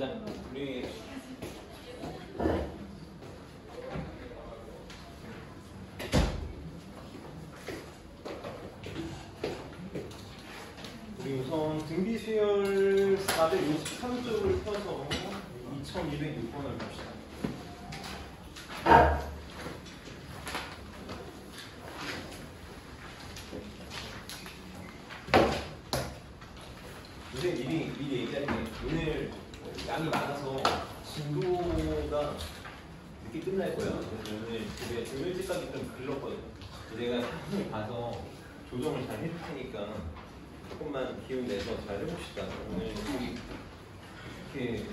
자, 우리 우선 등비 수열 453쪽을 펴서 2206번을 봅시다. 이제 미리 얘기할게. 오늘 양이 많아서 진도가 늦게 끝날 거야. 그래서 오늘 집에 좀 일찍 가기 좀 글렀거든. 내가 사진을 봐서 조정을 잘 해줄 테니까 조금만 기운 내서 잘 해봅시다. 오늘 이렇게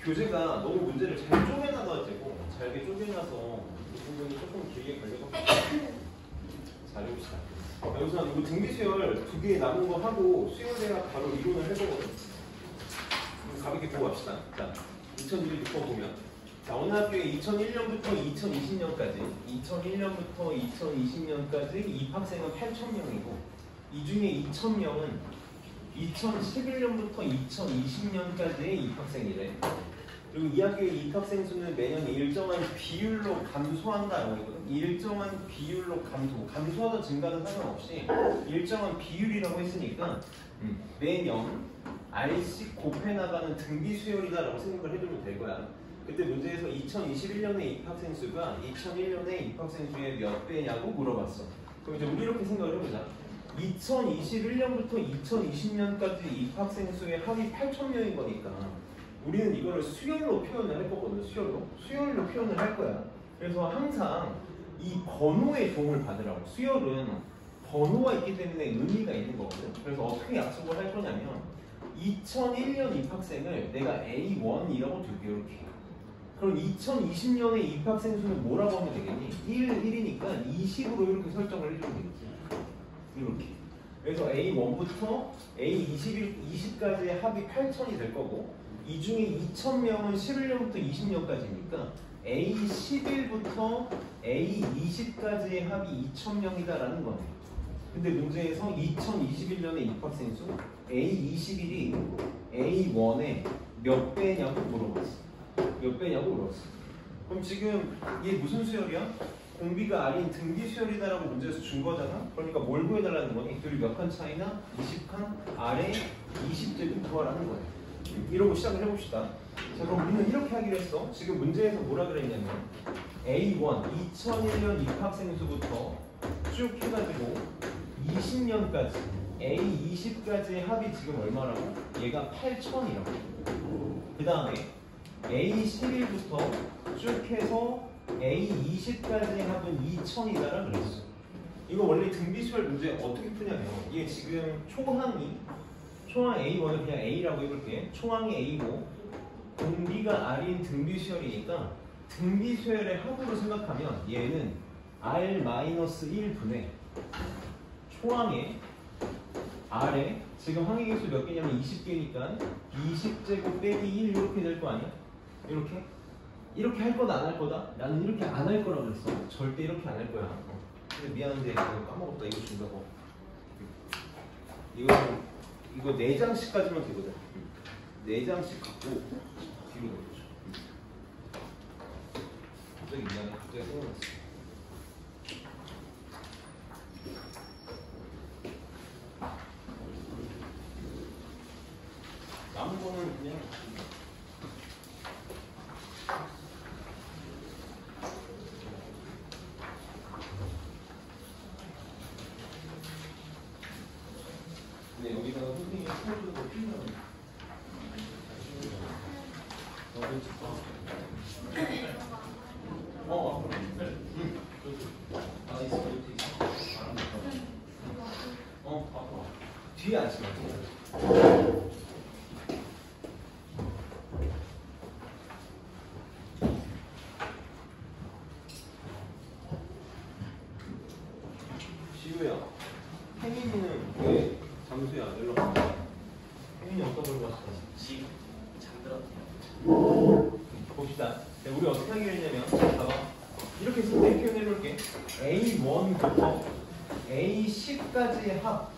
교재가 너무 문제를 잘 쪼개놔가지고 잘게 쪼개놔서 이 부분이 조금 길게 걸려서 잘 해봅시다. 우선 이거 등비 수열 2개 남은 거 하고 수열대학 바로 이론을 해보거든. 가볍게 보고 갑시다. 자, 2006번 보면 자, 어느 학교에 2001년부터 2020년까지 2001년부터 2020년까지 입학생은 8,000명이고 이 중에 2,000명은 2011년부터 2020년까지의 입학생이래. 그리고 이 학교의 입학생 수는 매년 일정한 비율로 감소한다라고 했거든. 일정한 비율로 감소하다 증가는 상관없이 일정한 비율이라고 했으니까 매년 R씩 곱해나가는 등비 수열이다라고 생각을 해주면 될 거야. 그때 문제에서 2021년에 입학생 수가 2001년에 입학생 수의 몇 배냐고 물어봤어. 그럼 이제 우리 이렇게 생각을 해보자. 2021년부터 2020년까지 입학생 수의 합이 8,000명인 거니까 우리는 이거를 수열로 표현을 할 거거든. 수열로 표현을 할 거야. 그래서 항상 이 번호의 도움을 받으라고. 수열은 번호가 있기 때문에 의미가 있는 거거든. 그래서 어떻게 약속을 할 거냐면 2001년 입학생을 내가 A1이라고 둘게. 이렇게. 그럼 2020년에 입학생 수는 뭐라고 하면 되겠니? 1이니까 20으로 이렇게 설정을 해주면 되겠지. 이렇게. 그래서 A1부터 A20까지의 합이 8,000이 될 거고 이 중에 2,000명은 11년부터 20년까지니까 A11부터 A20까지의 합이 2,000명이다라는 거네. 근데 문제에서 2021년에 입학생 수 A21이 A1의 몇 배냐고 물어봤어. 몇 배냐고 물어봤어. 그럼 지금 이게 무슨 수열이야? 공비가 R인 등비 수열이다라고 문제에서 준 거잖아? 그러니까 뭘 구해달라는 거니? 둘이 몇 칸 차이나? 20칸? R에 20제곱 구하라는 거야. 이러고 시작을 해봅시다. 자, 그럼 우리는 이렇게 하기로 했어. 지금 문제에서 뭐라 그랬냐면 A1, 2001년 입학생 수부터 쭉 해가지고 20년까지 A20까지의 합이 지금 얼마라고? 얘가 8,000이라고. 그 다음에 A11부터 쭉 해서 A20까지의 합은 2,000이다라고 그랬어. 이거 원래 등비수열 문제 어떻게 푸냐면 이게 지금 초항 A1을 그냥 A라고 해볼게. 초항이 A고 공비가 R인 등비수열이니까 등비수열의 합으로 생각하면 얘는 R-1분의 초항에 R에 지금 항해계수 몇 개냐면 20개니까 20제곱 빼기 1 이렇게 될 거 아니야? 이렇게 할 거다 안 할 거다? 나는 이렇게 안 할 거라고 그랬어. 절대 이렇게 안 할 거야. 근데 미안한데 이거 까먹었다. 이거 준다고. 이거 4장씩까지만 되거든. 4장씩 갖고 뒤로 넣어줘. 갑자기 미안해. 갑자기 생각났어. 남은 거는 그냥 근데 여기다가 선생님이 스포츠도 필요하네. 뒤에 앉으면 지우야, 혜민이는 왜 잠수야? 연락 왔어? 혜민이 어떤 걸 봤어? 지금 잠들었대요. 봅시다. 우리 어떻게 하기로 했냐면 봐봐. 이렇게 상대 표현해볼게. A1부터 A10까지의 합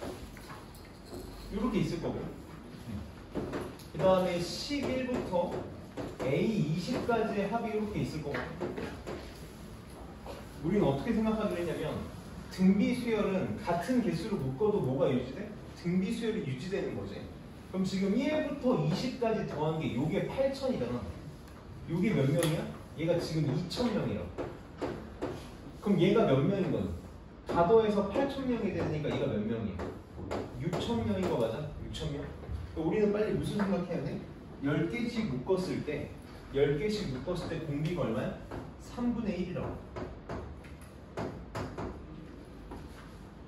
이렇게 있을 거고 그 다음에 11부터 A20까지의 합이 이렇게 있을 거고 우리는 어떻게 생각하기로 했냐면 등비 수열은 같은 개수로 묶어도 뭐가 유지돼? 등비 수열이 유지되는 거지. 그럼 지금 1부터 20까지 더한 게 요게 8,000이잖아. 요게 몇 명이야? 얘가 지금 2,000명이라고. 그럼 얘가 몇 명인 거야? 다 더해서 8,000명이 되니까 얘가 몇 명이야? 6,000명인 거 맞아? 6,000명? 우리는 빨리 무슨 생각해야 돼? 10개씩 묶었을 때 10개씩 묶었을 때 공비가 얼마야? 3분의 1이라고.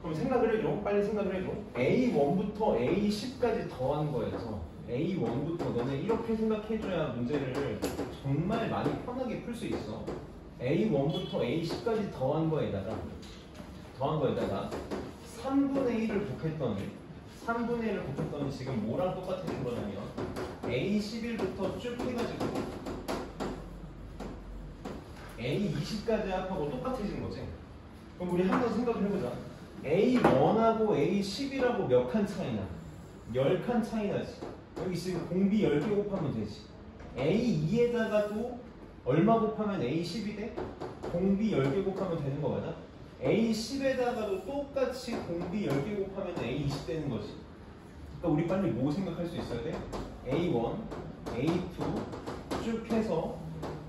그럼 생각을 해줘. 빨리 생각을 해줘. A1부터 A10까지 더한 거여서 A1부터 너네 이렇게 생각해줘야 문제를 정말 많이 편하게 풀 수 있어. A1부터 A10까지 더한 거에다가 3분의 1을 곱했더니 지금 뭐랑 똑같은 거냐면 A11부터 쭉 해가지고 A20까지 합하고 똑같아지는 거지. 그럼 우리 한번 생각을 해보자. A1하고 A10이라고 몇 칸 차이나? 10칸 차이 나지. 여기 지금 공비 10개 곱하면 되지. A2에다가도 얼마 곱하면 A10이 돼? 공비 10개 곱하면 되는 거 맞아? A10에다가도 똑같이 공비 10개 곱하면 A20 되는 거지. 그러니까 우리 빨리 뭐 생각할 수 있어야 돼? A1, A2 쭉 해서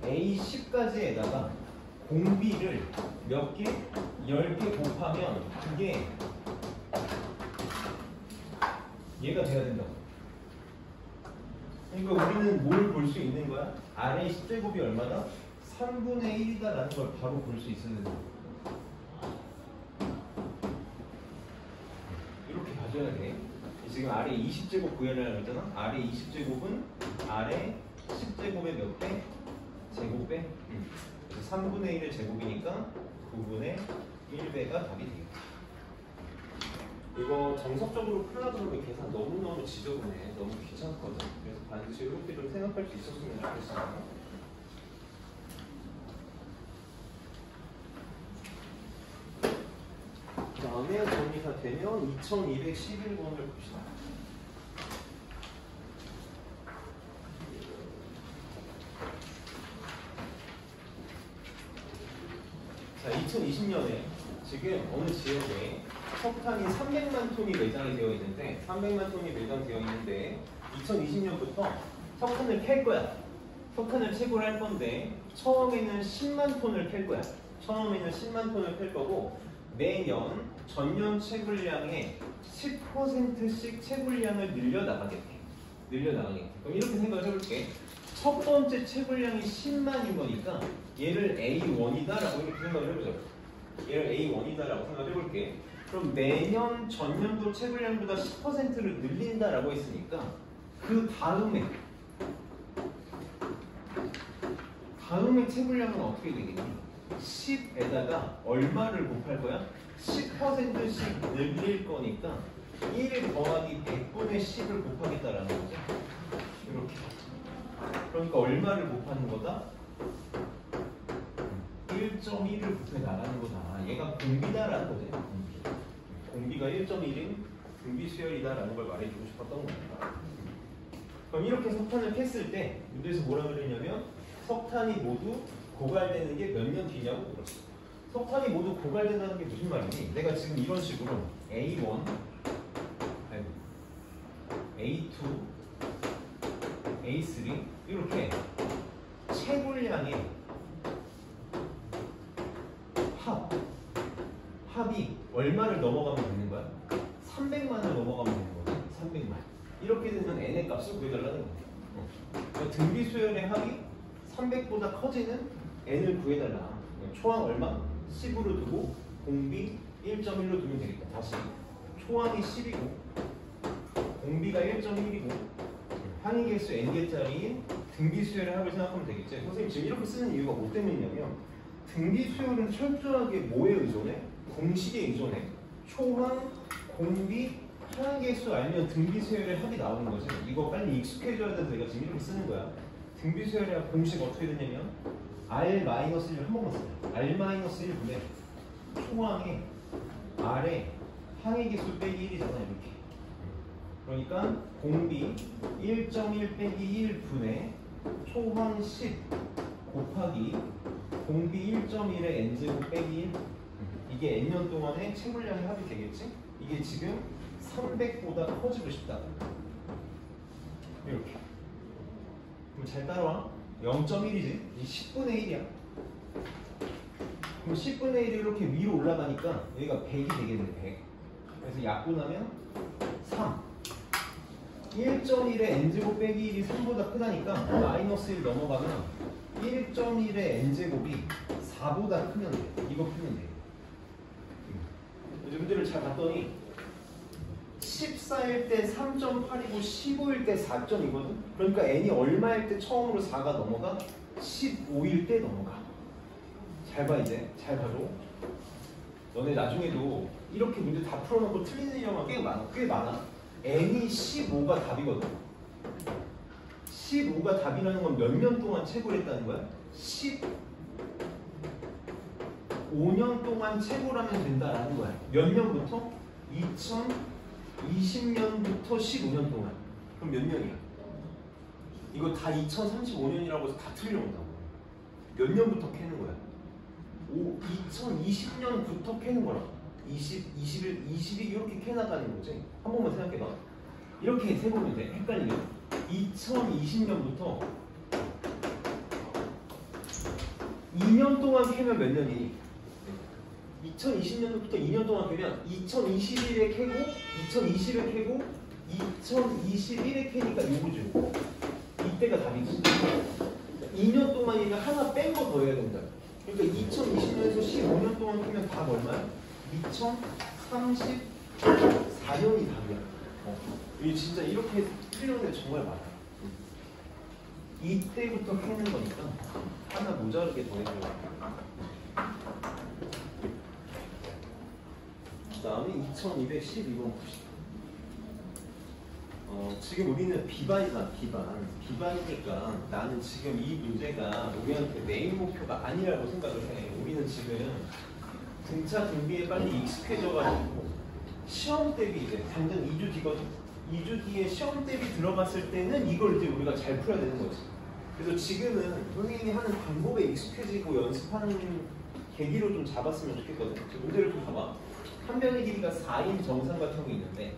A10까지에다가 공비를 몇 개? 10개 곱하면 그게 얘가 돼야 된다고. 그러니까 우리는 뭘 볼 수 있는 거야? 아래 10제곱이 얼마다? 3분의 1이다라는 걸 바로 볼 수 있어야 된다. 이렇게 봐줘야 돼. 지금 아래 20제곱 구해라고 했잖아? 아래 20제곱은 아래 10제곱의 몇 배? 제곱배? 3분의 1의 제곱이니까 9분의 1배가 답이 되겠다. 이거 정석적으로 풀려고 그러면 계산 너무너무 지저분해. 너무 귀찮거든. 그래서 반드시 이렇게 좀 생각할 수 있었으면 좋겠어요. 그 다음에 정리가 되면 2211번을 봅시다. 자, 2020년에 지금 어느 지역에 석탄이 300만 톤이 매장이 되어 있는데 300만 톤이 매장되어 있는데 2020년부터 석탄을 캘 거야. 석탄을 채굴 할 건데 처음에는 10만 톤을 캘 거야. 처음에는 10만 톤을 캘 거고 매년 전년 채굴량의 10%씩 채굴량을 늘려나가겠대. 그럼 이렇게 생각을 해볼게. 첫 번째 채굴량이 10만인 거니까 얘를 A1이다 라고 이렇게 생각을 해보자. 얘를 A1이다 라고 생각을 해볼게. 그럼 매년 전년도 채굴량보다 10%를 늘린다 라고 했으니까 그 다음에 채굴량은 어떻게 되겠니? 10에다가 얼마를 곱할 거야? 10%씩 늘릴 거니까 1 더하기 100분의 10을 곱하겠다라는 거죠. 이렇게. 그러니까 얼마를 곱하는 거다? 1.1을 곱해 나가는 거다. 얘가 공비다라는 거지. 공비가 1.1인 공비 수열이다라는 걸 말해주고 싶었던 겁니다. 그럼 이렇게 석탄을 캤을 때 문제에서 뭐라 그랬냐면 석탄이 모두 고갈되는 게 몇 년 뒤냐고 물었어. 석탄이 모두 고갈된다는 게 무슨 말이니? 내가 지금 이런 식으로 A1, A2, A3 이렇게 채굴량의 합이 얼마를 넘어가면 되는 거야? 300만을 넘어가면 되는 거지. 300만. 이렇게 되면 n의 값을 구해달라는 거야. 그러니까 등비 수열의 합이 300보다 커지는 n을 구해달라. 초항 얼마? 10으로 두고 공비 1.1로 두면 되겠다. 다시 초항이 10이고 공비가 1.1이고 항의 개수 n개짜리인 등비 수열의 합을 생각하면 되겠지. 선생님 지금 이렇게 쓰는 이유가 뭐 때문이냐면 등비 수열은 철저하게 뭐에 의존해? 공식에 의존해. 초항, 공비, 항의 개수 알면 등비 수열의 합이 나오는 거지. 이거 빨리 익숙해져야 돼서 내가 지금 이렇게 쓰는 거야. 등비 수열의 합 공식 어떻게 되냐면 R-1을 한 번만 써요. R-1분의 초항에 R에 항의 개수 빼기 1이잖아. 이렇게. 그러니까 공비 1.1 빼기 1분의 초항 10 곱하기 공비 1.1의 n제곱 빼기 1. 이게 n년 동안의 채굴량의 합이 되겠지? 이게 지금 300보다 커지고 싶다. 이렇게. 그럼 잘 따라와. 0.1이지? 이 10분의 1이야. 그럼 10분의 1이 이렇게 위로 올라가니까 여기가 100이 되겠네, 100. 그래서 약분하면 3. 1.1의 n제곱 빼기 1이 3보다 크다니까 마이너스 1 넘어가면 1.1의 n제곱이 4보다 크면 돼. 이거 풀면 돼. 이제 문제를 잘 봤더니 14일 때 3.8이고 15일 때 4.2거든. 그러니까 n이 얼마일 때 처음으로 4가 넘어가? 15일 때 넘어가. 잘 봐 이제. 잘 봐줘. 너네 나중에도 이렇게 문제 다 풀어놓고 틀리는 경우가 꽤 많아. n이 15가 답이거든. 15가 답이라는 건 몇 년 동안 채굴했다는 거야? 15년 동안 채굴하면 된다라는 거야. 몇 년부터? 2020년부터 15년 동안. 그럼 몇 년이야? 이거 다 2035년이라고 해서 다 틀려온다고. 몇 년부터 캐는 거야? 2020년부터 캐는 거라. 20이 이렇게 캐나가는 거지. 한 번만 생각해봐. 이렇게 세보면 돼. 헷갈리면 2020년부터 2년 동안 캐면 몇 년이니? 2020년부터 2년 동안 캐면 2021에 캐고 2020에 캐고 2021에 캐니까 요거죠. 이때가 답이지. 2년 동안이니까 하나 뺀 거 더 해야 된다. 그러니까 2020년에서 15년 동안 캐면 답 얼마야? 2034년이 답이야. 이게 진짜 이렇게 틀리는 게 정말 많아. 이때부터 캐는 거니까 하나 모자르게 더 해줘야 돼. 그 다음에 2212번 봅시다. 지금 우리는 비반이잖아. 비반이니까 나는 지금 이 문제가 우리한테 메인 목표가 아니라고 생각을 해. 우리는 지금 등차 등비에 빨리 익숙해져가지고 시험 대비 이제 당장 2주 뒤거든. 2주 뒤에 시험 대비 들어갔을 때는 이걸 이제 우리가 잘 풀어야 되는 거지. 그래서 지금은 선생님이 하는 방법에 익숙해지고 연습하는 계기로 좀 잡았으면 좋겠거든. 문제를 좀 봐봐. 한 변의 길이가 4인 정삼각형이 있는데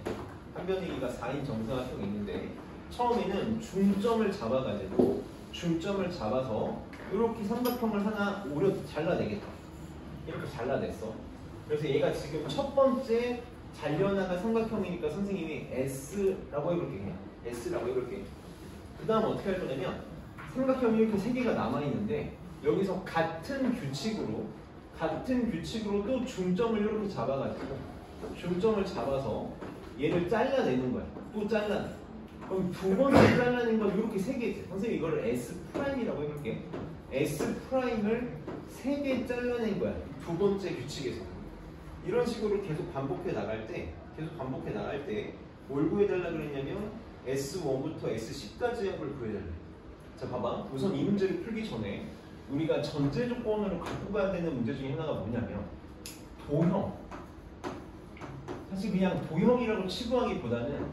처음에는 중점을 잡아가지고 중점을 잡아서 이렇게 삼각형을 하나 오려 잘라내겠다. 이렇게 잘라냈어. 그래서 얘가 지금 첫 번째 잘려나간 삼각형이니까 선생님이 S라고 해볼게. 그냥 S라고 해볼게. 그 다음 어떻게 할 거냐면 삼각형이 이렇게 3개가 남아있는데 여기서 같은 규칙으로 또 중점을 이렇게 잡아가지고 중점을 잡아서 얘를 잘라내는 거야. 또 잘라내. 그럼 두 번째 잘라낸 건 이렇게 3개. 선생님이 이거를 S'이라고 해볼게. S'을 3개 잘라낸 거야. 두 번째 규칙에서. 이런 식으로 계속 반복해 나갈 때 뭘 구해달라 그랬냐면 S1부터 S10까지 합을 구해달래. 자 봐봐. 우선 이 문제를 풀기 전에 우리가 전제 조건으로 갖고 가야 되는 문제 중에 하나가 뭐냐면 도형. 사실 그냥 도형이라고 치부하기보다는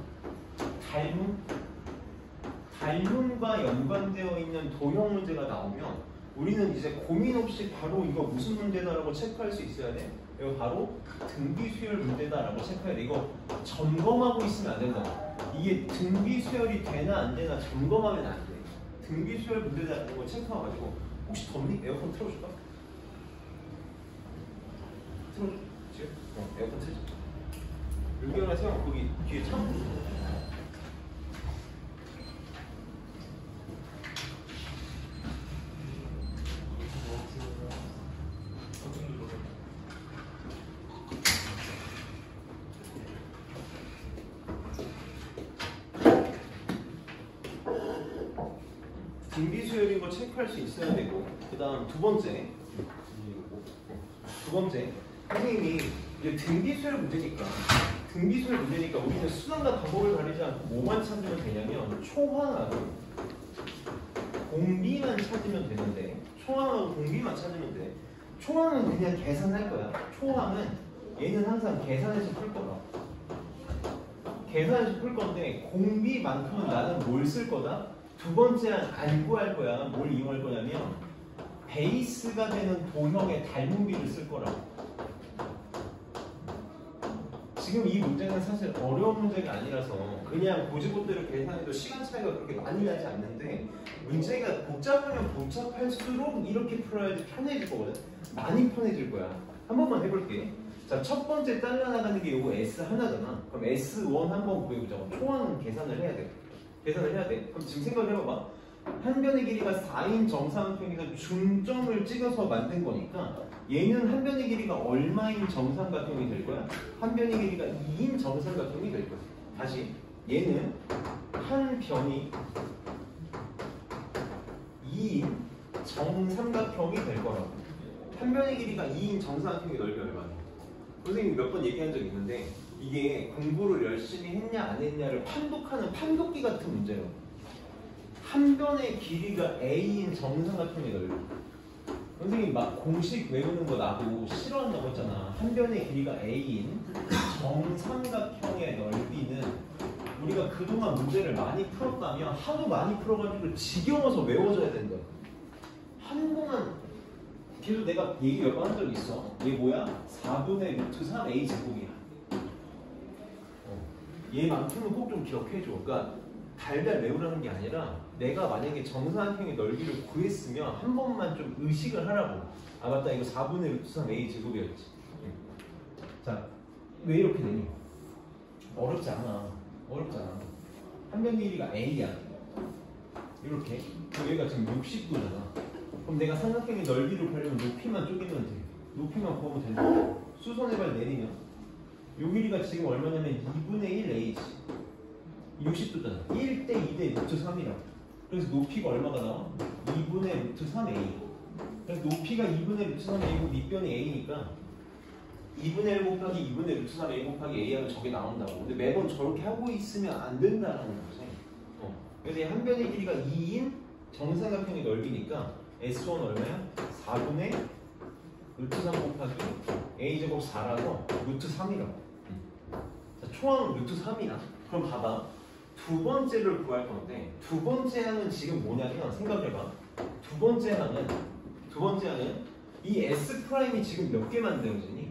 닮음과 연관되어 있는 도형 문제가 나오면 우리는 이제 고민 없이 바로 이거 무슨 문제다라고 체크할 수 있어야 돼. 이거 바로 등비 수열 문제다라고 체크해야 돼. 이거 점검하고 있으면 안 된다. 이게 등비 수열이 되나 안 되나 점검하면 안 돼. 등비 수열 문제다라는 거 체크해가지고 혹시 덥니? 에어컨 틀어줄까? 틀어줘. 지금? 에어컨 틀자. 윤경아 세영 거기 뒤에 창문. 등비 수열인 거 체크할 수 있어야 되고, 그 다음 두 번째 선생님이 이제 등비 수열 문제니까 우리는 수단과 방법을 가리지 않고 뭐만 찾으면 되냐면 초항하고 공비만 찾으면 되는데 초항은 그냥 계산할 거야. 초항은 얘는 항상 계산해서 풀 거라. 계산해서 풀 건데 공비만큼은 나는 뭘 쓸 거다? 두 번째 안 구할 거야. 뭘 이용할 거냐면 베이스가 되는 도형의 닮은비를 쓸 거라고. 지금 이 문제는 사실 어려운 문제가 아니라서 그냥 고지고대로 계산해도 시간 차이가 그렇게 많이 나지 않는데 문제가 복잡하면 복잡할수록 이렇게 풀어야지 편해질 거거든. 많이 편해질 거야. 한 번만 해볼게. 자, 첫 번째 잘라나가는 게 요거 S 하나잖아. 그럼 S1 한번 구해보자고. 초원 계산을 해야 돼. 계산을 해야 돼. 그럼 지금 생각을 해봐봐. 한 변의 길이가 4인 정삼각형에서 중점을 찍어서 만든 거니까 얘는 한 변의 길이가 얼마인 정삼각형이 될 거야? 한 변의 길이가 2인 정삼각형이 될 거야. 다시 얘는 한 변이 2인 정삼각형이 될 거라고. 한 변의 길이가 2인 정삼각형의 넓이 얼마냐? 선생님이 몇 번 얘기한 적이 있는데 이게 공부를 열심히 했냐 안 했냐를 판독하는 판독기 같은 문제예요. 한 변의 길이가 A인 정삼각형의 넓이. 선생님 막 공식 외우는 거 나도 싫어한다고 했잖아. 한 변의 길이가 A인 정삼각형의 넓이는 우리가 그동안 문제를 많이 풀었다면 하도 많이 풀어가지고 지겨워서 외워져야 된다. 한동안 계속 내가 얘기 몇 번 한 적 있어. 얘 뭐야? 4분의 루트 3 A 제곱이야. 얘만큼은 꼭 좀 기억해줘. 그러니까 달달 외우라는 게 아니라 내가 만약에 정사각형의 넓이를 구했으면 한 번만 좀 의식을 하라고. 아 맞다, 이거 4분의 루트 3 A 제곱이었지. 자, 왜 이렇게 되니? 어렵지 않아. 어렵잖아. 한 변 길이가 A야. 이렇게. 여기가 지금 60도잖아. 그럼 내가 삼각형의 넓이를 구하려면 높이만 쪼개면 돼. 높이만 구하면 된다. 수선해발 내리면 요 길이가 지금 얼마냐면 2분의 1 A지. 60도잖아. 1대 2대 루트 3이라고. 그래서 높이가 얼마가 나와? 2분의 루트 3A. 그래서 높이가 2분의 루트 3A고 밑변이 A니까 2분의 1 곱하기 2분의 루트 3A 곱하기 A 하면 저게 나온다고. 근데 매번 저렇게 하고 있으면 안 된다라는 거지. 그래서 한 변의 길이가 2인 정삼각형의 넓이니까 S1 얼마야? 4분의 루트 3 곱하기 A제곱 4라서 루트 3이라고. 자, 초항은 루트 3이야. 그럼 봐봐. 두 번째를 구할 건데 두 번째 항은 지금 뭐냐면 생각해봐. 두 번째 항은 이 S 프라임이 지금 몇 개 만들어지니?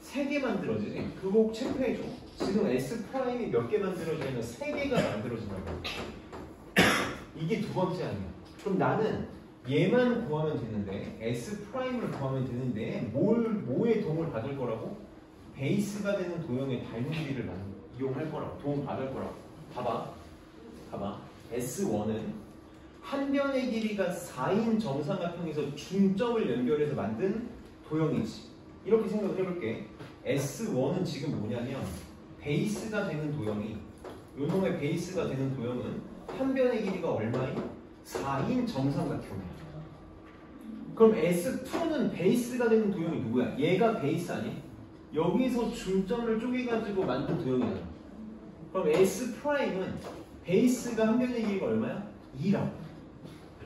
3개 만들어지지? 그거 꼭 체크해줘. 지금 S 프라임이 몇 개 만들어지냐면 3개가 만들어진다고. 이게 두 번째 항이야. 그럼 나는 얘만 구하면 되는데 S 프라임을 구하면 되는데 뭐의 도움을 받을 거라고? 베이스가 되는 도형의 닮은 길이를 이용할 거라고. 도움 받을 거라고. 봐봐. S1은 한 변의 길이가 4인 정삼각형에서 중점을 연결해서 만든 도형이지. 이렇게 생각을 해볼게. S1은 지금 뭐냐면 베이스가 되는 도형이 요놈의 베이스가 되는 도형은 한 변의 길이가 얼마인? 4인 정삼각형이야. 그럼 S2는 베이스가 되는 도형이 누구야? 얘가 베이스 아니? 여기서 중점을 쪼개가지고 만든 도형이잖아. 그럼 S 프라임은 베이스가 한 변의 길이가 얼마야? 2라고.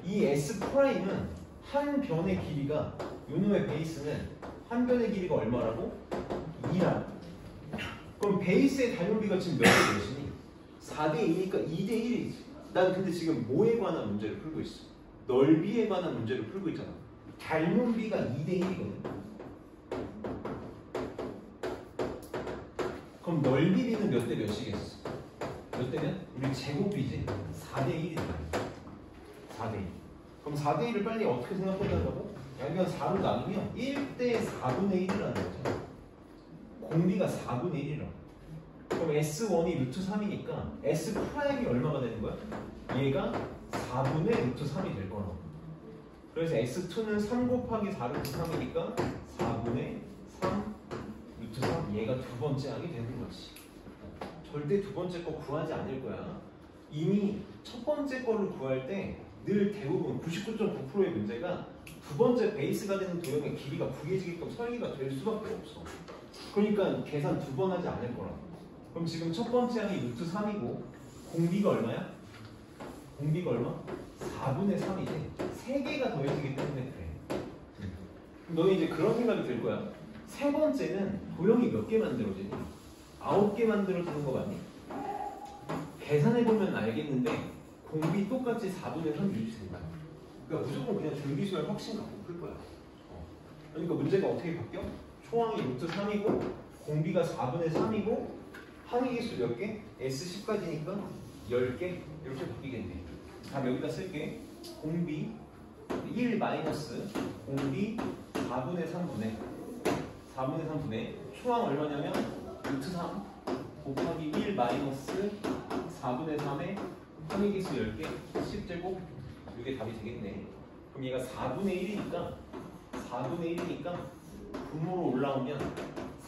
이 S 프라임은 한 변의 길이가 요놈의 베이스는 한 변의 길이가 얼마라고? 2라고. 그럼 베이스의 닮은비가 지금 몇 대 몇이니? 4대 2니까 2대 1이지. 난 근데 지금 뭐에 관한 문제를 풀고 있어? 넓이에 관한 문제를 풀고 있잖아. 닮은비가 2대 1이거든. 그럼 넓이비는 몇 대 몇이겠어? 몇 대면? 우리 제곱비지? 4대 1이다. 4대 1. 그럼 4대 1을 빨리 어떻게 생각해달라고? 양변 4로 나누면 1대 4분의 1이라는 거죠. 공비가 4분의 1이라고. 그럼 S1이 루트 3이니까 S 프라임이 얼마가 되는 거야? 얘가 4분의 루트 3이 될 거라고. 그래서 S2는 3 곱하기 4 루트 3이니까 4분의 3 루트 3. 얘가 두 번째 항이 되는 거지. 절대 두 번째 거 구하지 않을 거야. 이미 첫 번째 거를 구할 때 늘 대부분 99.9%의 문제가 두 번째 베이스가 되는 도형의 길이가 구해지게끔 설계가 될 수밖에 없어. 그러니까 계산 두 번 하지 않을 거라고. 그럼 지금 첫 번째 항이 루트 3이고 공비가 얼마야? 공비가 얼마? 4분의 3이지. 3개가 더해지기 때문에 그래. 너는 이제 그런 생각이 들 거야. 세 번째는 도형이 몇 개 만들어지니? 9개 만들어지는 거 맞니? 계산해보면 알겠는데 공비 똑같이 4분의 3 유지된다. 그러니까 무조건 그냥 등비수열 확신 갖고 풀 거야. 그러니까 문제가 어떻게 바뀌어? 초항이 루트 3이고 공비가 4분의 3이고 항의계수 몇 개? S10까지니까 10개 이렇게 바뀌겠네. 다 여기다 쓸게. 공비 1 마이너스 공비 4분의 3분의 초항 얼마냐면 루트 3 곱하기 1 마이너스 4분의 3에 항의계수 10개 10제곱 이게 답이 되겠네. 그럼 얘가 4분의 1이니까 분모로 올라오면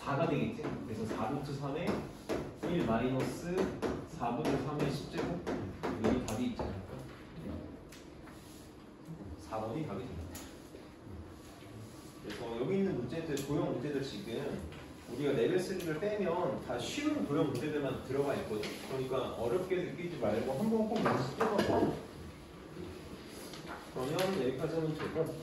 4가 되겠지. 그래서 4루트 3에 1 마이너스 4분의 3의 10제곱 여기 답이 있지 않을까? 4번이 답이 됩니다. 그래서 여기 있는 문제들, 도형 문제들 지금 우리가 레벨 3를 빼면 다 쉬운 도형 문제들만 들어가 있거든. 그러니까 어렵게 느끼지 말고 한번 꼭 연습해봐. 그러면 여기까지 하면 되고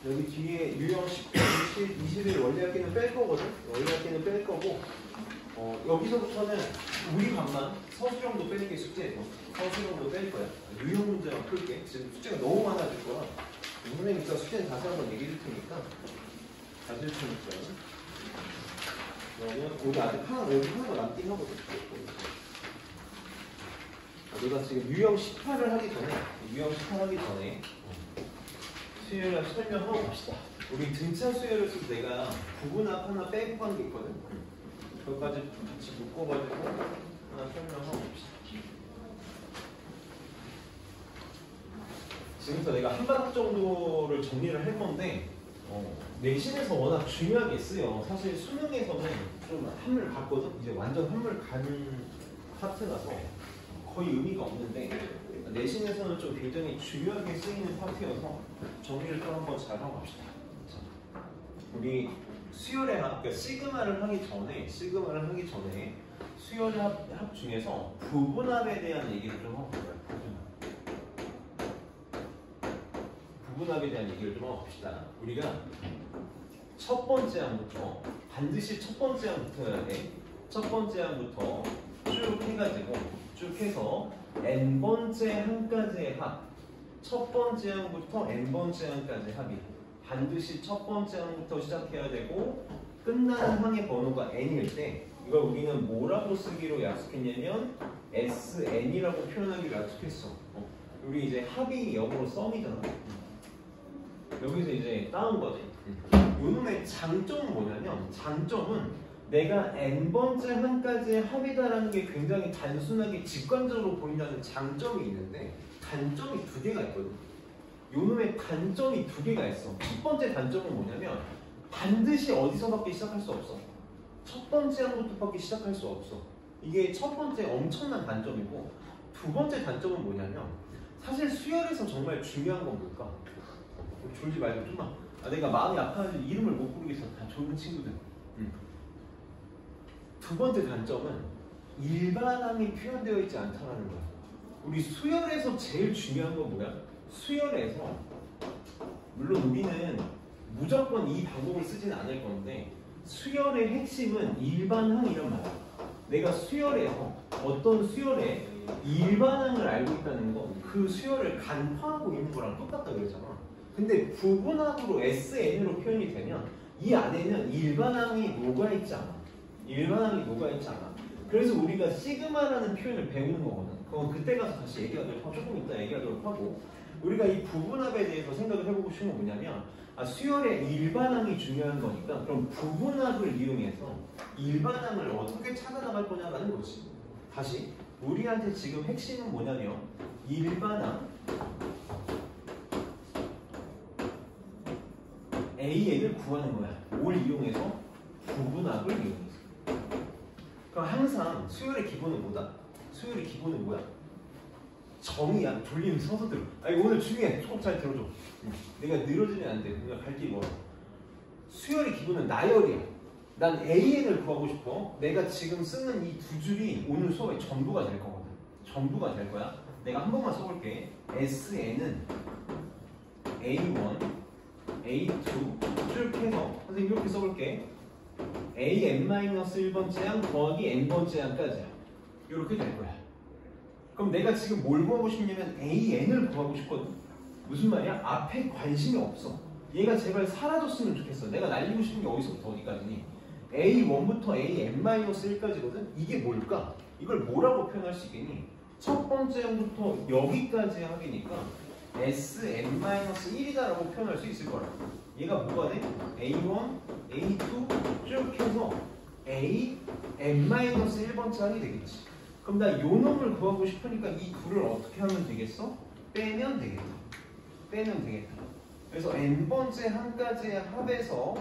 여기 뒤에 유형 19, 20, 21 원래학기는 뺄 거거든. 원래학기는 뺄 거고 여기서부터는 우리 반만 서술형도 뺄게. 숙제에서 서술형도 뺄 거야. 유형 문제만 풀게. 지금 숙제가 너무 많아질 거라 선생님 이따 숙제는 다시 한번 얘기해 줄 테니까 그러면 여기 아직 하나가 남긴 하거든. 내가 지금 유형 18을 하기 전에 수열을 설명하고 갑시다. 우리 등차 수열을 써서 내가 부분합 하나 빼고 간 게 있거든. 그것까지 같이 묶어가지고 하나 설명하고 갑시다. 지금부터 내가 한 바닥 정도를 정리를 할 건데 내신에서 워낙 중요하게 쓰여. 사실 수능에서는 좀 한물 갔거든. 이제 완전 한물 간 파트라서 거의 의미가 없는데 내신에서는 좀 굉장히 중요하게 쓰이는 파트여서 정리를 또 한번 잘 하고 갑시다. 자, 우리 수열의 합, 그러니까 시그마를 하기 전에 수열의 합 중에서 부분합에 대한 얘기를 좀 하고 볼까요? 부분합에 대한 얘기를 좀 하고 봅시다. 우리가 첫 번째 항부터 반드시 첫 번째 항부터 해야 돼. 첫 번째 항부터 쭉 해가지고 쭉 해서 n번째 항까지의 합. 첫 번째 항부터 n번째 항까지 합이 반드시 첫 번째 항부터 시작해야 되고 끝나는 항의 번호가 n일 때 이걸 우리는 뭐라고 쓰기로 약속했냐면 SN이라고 표현하기로 약속했어. 우리 이제 합이 영어로 썸이잖아. 여기서 이제 따온 거지. 요놈의 장점은 뭐냐면 장점은 내가 n번째 항까지의 합이다라는 게 굉장히 단순하게 직관적으로 보인다는 장점이 있는데 단점이 두 개가 있거든. 요놈의 단점이 두 개가 있어. 첫 번째 단점은 뭐냐면 반드시 어디서밖에 시작할 수 없어. 첫 번째 항부터밖에 시작할 수 없어. 이게 첫 번째 엄청난 단점이고 두 번째 단점은 뭐냐면 사실 수열에서 정말 중요한 건 뭘까? 졸지 말고 좀만. 내가 마음이 아파서 이름을 못 부르겠어. 다 좋은 친구들. 두 번째 단점은 일반항이 표현되어 있지 않다는 거야. 우리 수열에서 제일 중요한 건 뭐야? 수열에서 물론 우리는 무조건 이 방법을 쓰지는 않을 건데 수열의 핵심은 일반항이란 말이야. 내가 수열에서 어떤 수열에 일반항을 알고 있다는 건 그 수열을 간파하고 있는 거랑 똑같다 그랬잖아. 근데 부분합으로 SN으로 표현이 되면 이 안에는 일반항이 녹아있지 않아. 그래서 우리가 시그마라는 표현을 배우는 거거든. 그건 그때 가서 다시 얘기하도록 하고 조금 이따 얘기하도록 하고 우리가 이 부분합에 대해서 생각을 해보고 싶은 건 뭐냐면 수열의 일반항이 중요한 거니까 그럼 부분합을 이용해서 일반항을 어떻게 찾아나갈 거냐라는 거지. 다시 우리한테 지금 핵심은 뭐냐면 일반항 AN을 구하는 거야. 뭘 이용해서? 부분합을 이용해서. 그럼 항상 수열의 기본은 뭐다? 수열의 기본은 뭐야? 정의야. 돌리는 서서들. 아니 오늘 중요해. 조금 잘 들어줘. 내가 늘어지면 안 돼. 내가 갈 길이 멀어. 수열의 기본은 나열이야. 난 AN을 구하고 싶어. 내가 지금 쓰는 이 두 줄이 오늘 수업의 전부가 될 거거든. 전부가 될 거야. 내가 한 번만 써볼게. SN은 A1, A2 쭉 해서 선생님 이렇게 써볼게. AN-1번째 항 더하기 n번째 항까지야. 이렇게 될 거야. 그럼 내가 지금 뭘 구하고 싶냐면 AN을 구하고 싶거든. 무슨 말이야? 앞에 관심이 없어. 얘가 제발 사라졌으면 좋겠어. 내가 날리고 싶은 게 어디서부터 어디까지니? A1부터 AN-1까지거든? 이게 뭘까? 이걸 뭐라고 표현할 수 있겠니? 첫 번째 형부터 여기까지 하기니까 Sn-1이다라고 표현할 수 있을 거라. 얘가 뭐가 돼? A1, A2 쭉 해서 AN-1번째 하게 되겠지. 그럼 나 요 놈을 구하고 싶으니까 이 둘을 어떻게 하면 되겠어? 빼면 되겠다. 빼면 되겠다. 그래서 n번째 한까지의 합에서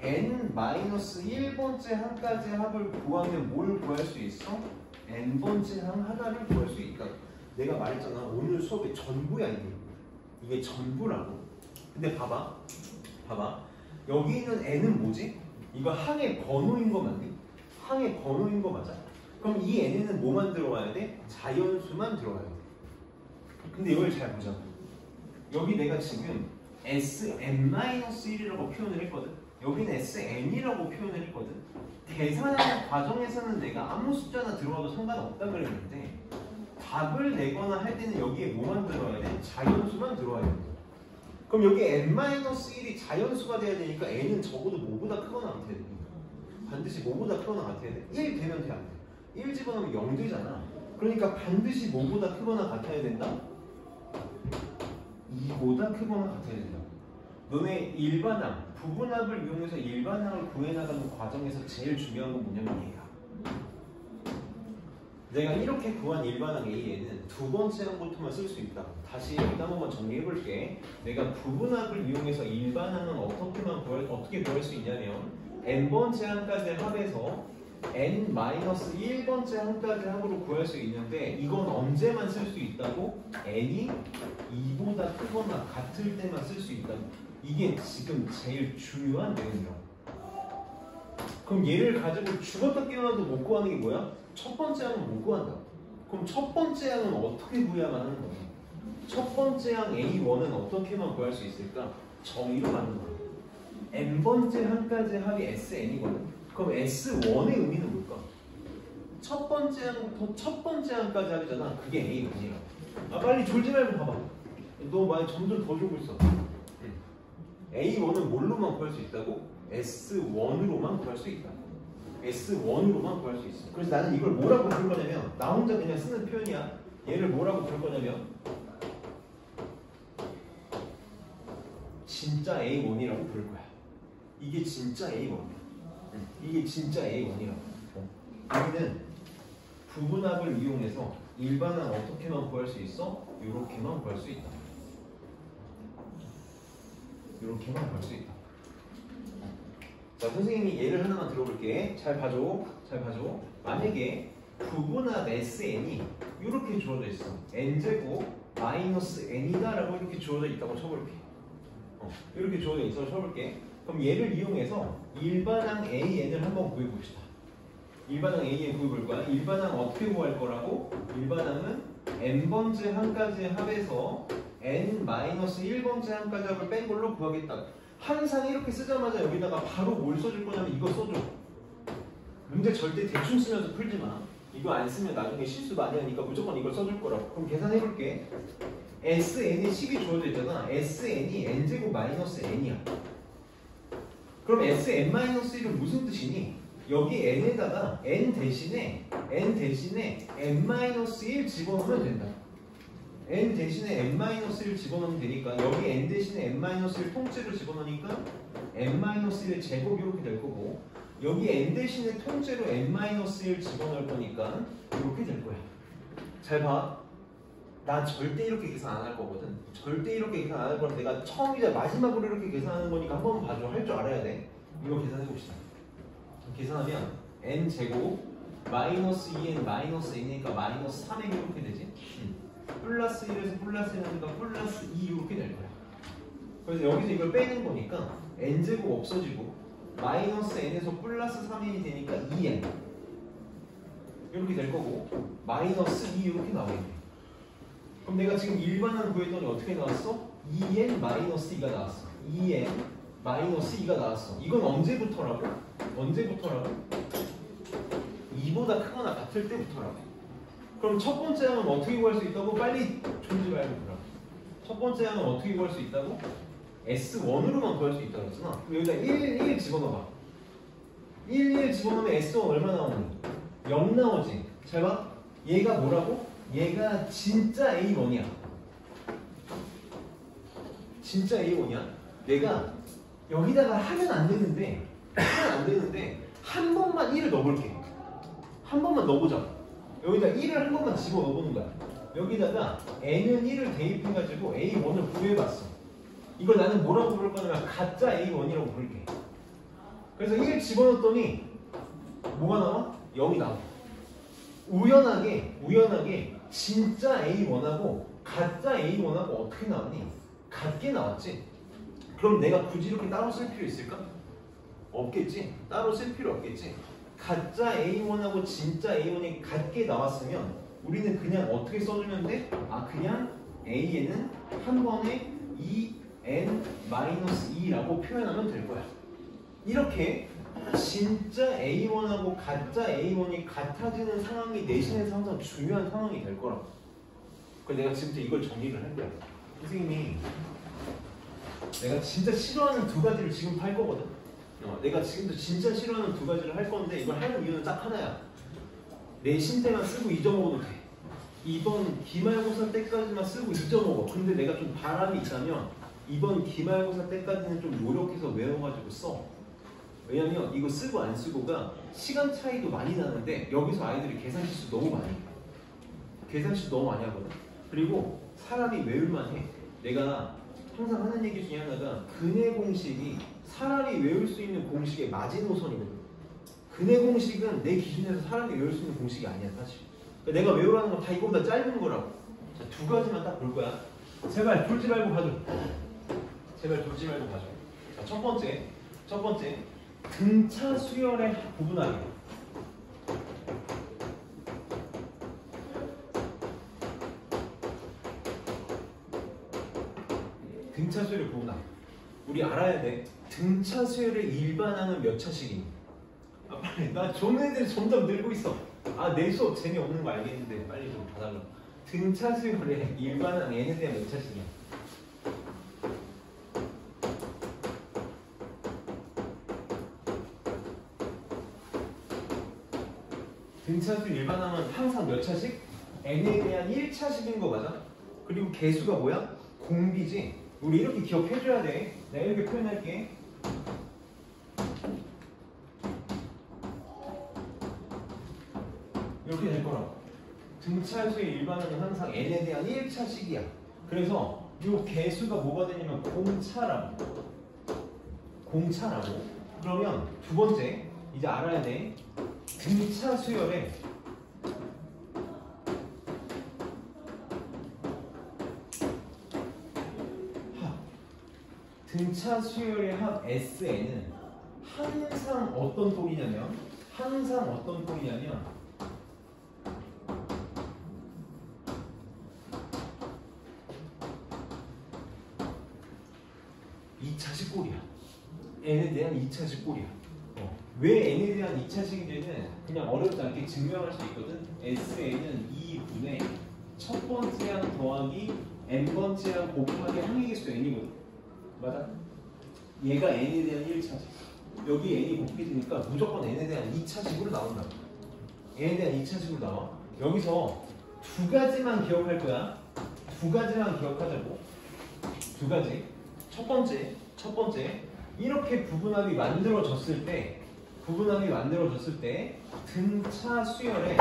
n-1번째 한까지의 합을 구하면 뭘 구할 수 있어? n번째 한 하나를 구할 수 있다. 내가 말했잖아. 오늘 수업의 전부야 이게. 이게 전부라고. 근데 봐봐. 여기 있는 n은 뭐지? 이거 항의 번호인 거 맞니? 항의 번호인 거 맞아? 그럼 이 n에는 뭐만 들어와야 돼? 자연수만 들어와야 돼. 근데 이걸 잘 보자. 여기 내가 지금 Sn-1이라고 표현을 했거든. 여기는 Sn이라고 표현을 했거든. 계산하는 과정에서는 내가 아무 숫자나 들어와도 상관없다 그랬는데 답을 내거나 할 때는 여기에 뭐만 들어와야 돼? 자연수만 들어와야 돼. 그럼 여기 n-1이 자연수가 돼야 되니까 n은 적어도 뭐보다 크거나 같아야 돼. 반드시 뭐보다 크거나 같아야 돼. 1 되면 돼, 안 돼? 1 집어넣으면 0 되잖아. 그러니까 반드시 뭐보다 크거나 같아야 된다? 2보다 크거나 같아야 된다. 너네 일반항, 부분합을 이용해서 일반항을 구해나가는 과정에서 제일 중요한 건 뭐냐면 얘야. 내가 이렇게 구한 일반항 A에는 두 번째 항부터만 쓸 수 있다. 다시 여기다 한 번만 정리해볼게. 내가 부분합을 이용해서 일반항은 어떻게 구할 수 있냐면 n번째 항까지 합해서 n-1번째 항까지 합으로 구할 수 있는데 이건 언제만 쓸 수 있다고? n이 2보다 크거나 같을 때만 쓸 수 있다고. 이게 지금 제일 중요한 내용이야. 그럼 얘를 가지고 죽었다 깨어나도 못 구하는 게 뭐야? 첫 번째 항은 못 구한다. 그럼 첫 번째 항은 어떻게 구해야만 하는 거야? 첫 번째 항 A1은 어떻게만 구할 수 있을까? 정의로 가는 거야. n번째 항까지 합이 Sn이거든. 그럼 S1의 의미는 뭘까? 첫 번째 항부터 첫 번째 항까지 하잖아. 그게 A1이야. 아 빨리 졸지 말고 봐봐. 너 많이 점점 더 졸고 있어. A1은 뭘로만 구할 수 있다고? S1으로만 구할 수 있다. S1으로만 구할 수 있어. 그래서 나는 이걸 뭐라고 부를 거냐면 나 혼자 그냥 쓰는 표현이야. 얘를 뭐라고 부를 거냐면 진짜 A1이라고 부를 거야. 이게 진짜 A1이야. 이게 진짜 A1이라고. 여기는 부분합을 이용해서 일반항 어떻게만 구할 수 있어? 이렇게만 구할 수 있다. 이렇게만 구할 수 있다. 자, 선생님이 예를 하나만 들어볼게. 잘 봐줘. 만약에 부분합 SN이 이렇게 주어져 있어. n제곱 마이너스 n이다 라고 이렇게 주어져 있다고 쳐볼게. 이렇게 주어져 있어서 쳐볼게. 그럼 얘를 이용해서 일반항 AN을 한번 구해봅시다. 일반항 AN 구해볼 거야. 일반항 어떻게 구할 거라고? 일반항은 n번째 항까지 합해서 n-1번째 항까지 합을 뺀 걸로 구하겠다. 항상 이렇게 쓰자마자 여기다가 바로 뭘 써줄 거냐면 이거 써줘. 문제 절대 대충 쓰면서 풀지 마. 이거 안 쓰면 나중에 실수 많이 하니까 무조건 이걸 써줄 거라고. 그럼 계산해볼게. SN이 식이 주어져 있잖아. SN이 n제곱 마이너스 n이야. 그럼 Sn-1은 무슨 뜻이니? 여기 n에다가 n 대신에 n-1 집어넣으면 된다. n 대신에 n-1 집어넣으면 되니까 여기 n 대신에 n-1 통째로 집어넣으니까 n-1 제곱 이렇게 될 거고 여기 n 대신에 통째로 n-1 집어넣을 거니까 이렇게 될 거야. 잘 봐. 나 절대 이렇게 계산 안 할 거거든. 절대 이렇게 계산 안 할 거라서 내가 처음이자 마지막으로 이렇게 계산하는 거니까 한번 봐줘. 할 줄 알아야 돼. 이거 계산해봅시다. 계산하면 n제곱 마이너스 2n 마이너스 n이니까 마이너스 3n 이렇게 되지? 플러스 1에서 플러스 1하니까 플러스 2 이렇게 될 거야. 그래서 여기서 이걸 빼는 거니까 n제곱 없어지고 마이너스 n에서 플러스 3n이 되니까 2n 이렇게 될 거고 마이너스 2 이렇게 나오겠네. 그럼 내가 지금 일반항 구했더니 어떻게 나왔어? 2n 마이너스 2가 나왔어. 2n 마이너스 2가 나왔어. 이건 언제부터라고? 2보다 크거나 같을 때부터라고. 그럼 첫 번째 항은 어떻게 구할 수 있다고? 빨리 존재 말고 보라. 첫 번째 항은 어떻게 구할 수 있다고? S1으로만 구할 수 있다고 했잖아. 그럼 여기다 1 집어넣어봐. 1 집어넣으면 S1 얼마 나오니? 0 나오지. 잘 봐. 얘가 뭐라고? 얘가 진짜 A1이야. 진짜 A1이야. 내가 여기다가 하면 안 되는데 한 번만 1을 넣어볼게. 한 번만 넣어보자. 여기다 1을 한 번만 집어넣어보는 거야. 여기다가 n은 1을 대입해가지고 A1을 구해봤어. 이걸 나는 뭐라고 부를 거냐면 가짜 A1이라고 부를게. 그래서 1 집어넣었더니 뭐가 나와? 0이 나와. 우연하게 진짜 A1하고 가짜 A1하고 어떻게 나왔니? 같게 나왔지? 그럼 내가 굳이 이렇게 따로 쓸 필요 있을까? 없겠지? 따로 쓸 필요 없겠지? 가짜 A1하고 진짜 A1이 같게 나왔으면 우리는 그냥 어떻게 써주면 돼? 그냥 A에는 한 번에 2n-2라고 표현하면 될 거야. 이렇게 진짜 A1하고 가짜 A1이 같아지는 상황이 내신에서 항상 중요한 상황이 될 거라고. 그래서 내가 지금부터 이걸 정리를 할 거야. 선생님이 내가 진짜 싫어하는 두 가지를 지금 할 거거든. 내가 지금도 진짜 싫어하는 두 가지를 할 건데 이걸 하는 이유는 딱 하나야. 내신 때만 쓰고 잊어먹어도 돼. 이번 기말고사 때까지만 쓰고 잊어먹어. 근데 내가 좀 바람이 있다면 이번 기말고사 때까지는 좀 노력해서 외워가지고 써. 왜냐면 이거 쓰고 안 쓰고가 시간 차이도 많이 나는데 여기서 아이들이 계산 실수 너무 많이 해. 계산 실수 너무 많이 하거든. 그리고 사람이 외울만 해. 내가 항상 하는 얘기 중에 하나가 근해 공식이 사람이 외울 수 있는 공식의 마지노선이거든. 근해 공식은 내 기준에서 사람이 외울 수 있는 공식이 아니야 사실. 그러니까 내가 외우라는 건 다 이거보다 짧은 거라고. 자, 두 가지만 딱 볼 거야. 제발 졸지 말고 봐줘. 제발 졸지 말고 봐줘. 자, 첫 번째 등차 수열의 구분하기. 등차 수열의 구분하기. 우리 알아야 돼. 등차 수열의 일반항은 몇 차식이니? 빨리. 나 좋은 애들이 점점 늘고 있어. 내 수업 재미없는 거 알겠는데 빨리 좀 봐달라. 등차 수열의 일반항 n에 대한 몇 차식이야? 등차 수열 일반항은 항상 몇 차식? n에 대한 1차식인 거 맞아? 그리고 개수가 뭐야? 공비지? 우리 이렇게 기억해줘야 돼. 내가 이렇게 표현할게. 이렇게 될 거라고. 등차수의 일반항은 항상 n에 대한 1차식이야. 그래서 이 개수가 뭐가 되냐면 공차라고. 그러면 두 번째 이제 알아야 돼. 등차 수열의 등차 수열의 합 SN은 항상 어떤 꼴이냐면 2차식 꼴이야. n에 대한 2차식 꼴이야. 왜 n에 대한 2차식인지는 그냥 어렵지 않게 증명할 수 있거든. SN은 2분의 첫 번째 항 더하기 n번째 항 곱하기 항의 개수 n이거든. 맞아? 얘가 n에 대한 1차식. 여기 n이 곱해지니까 무조건 n에 대한 2차식으로 나온다. n에 대한 2차식으로 나와. 여기서 두 가지만 기억할 거야. 두 가지만 기억하자고. 두 가지. 첫 번째 이렇게 부분합이 만들어졌을 때 등차 수열의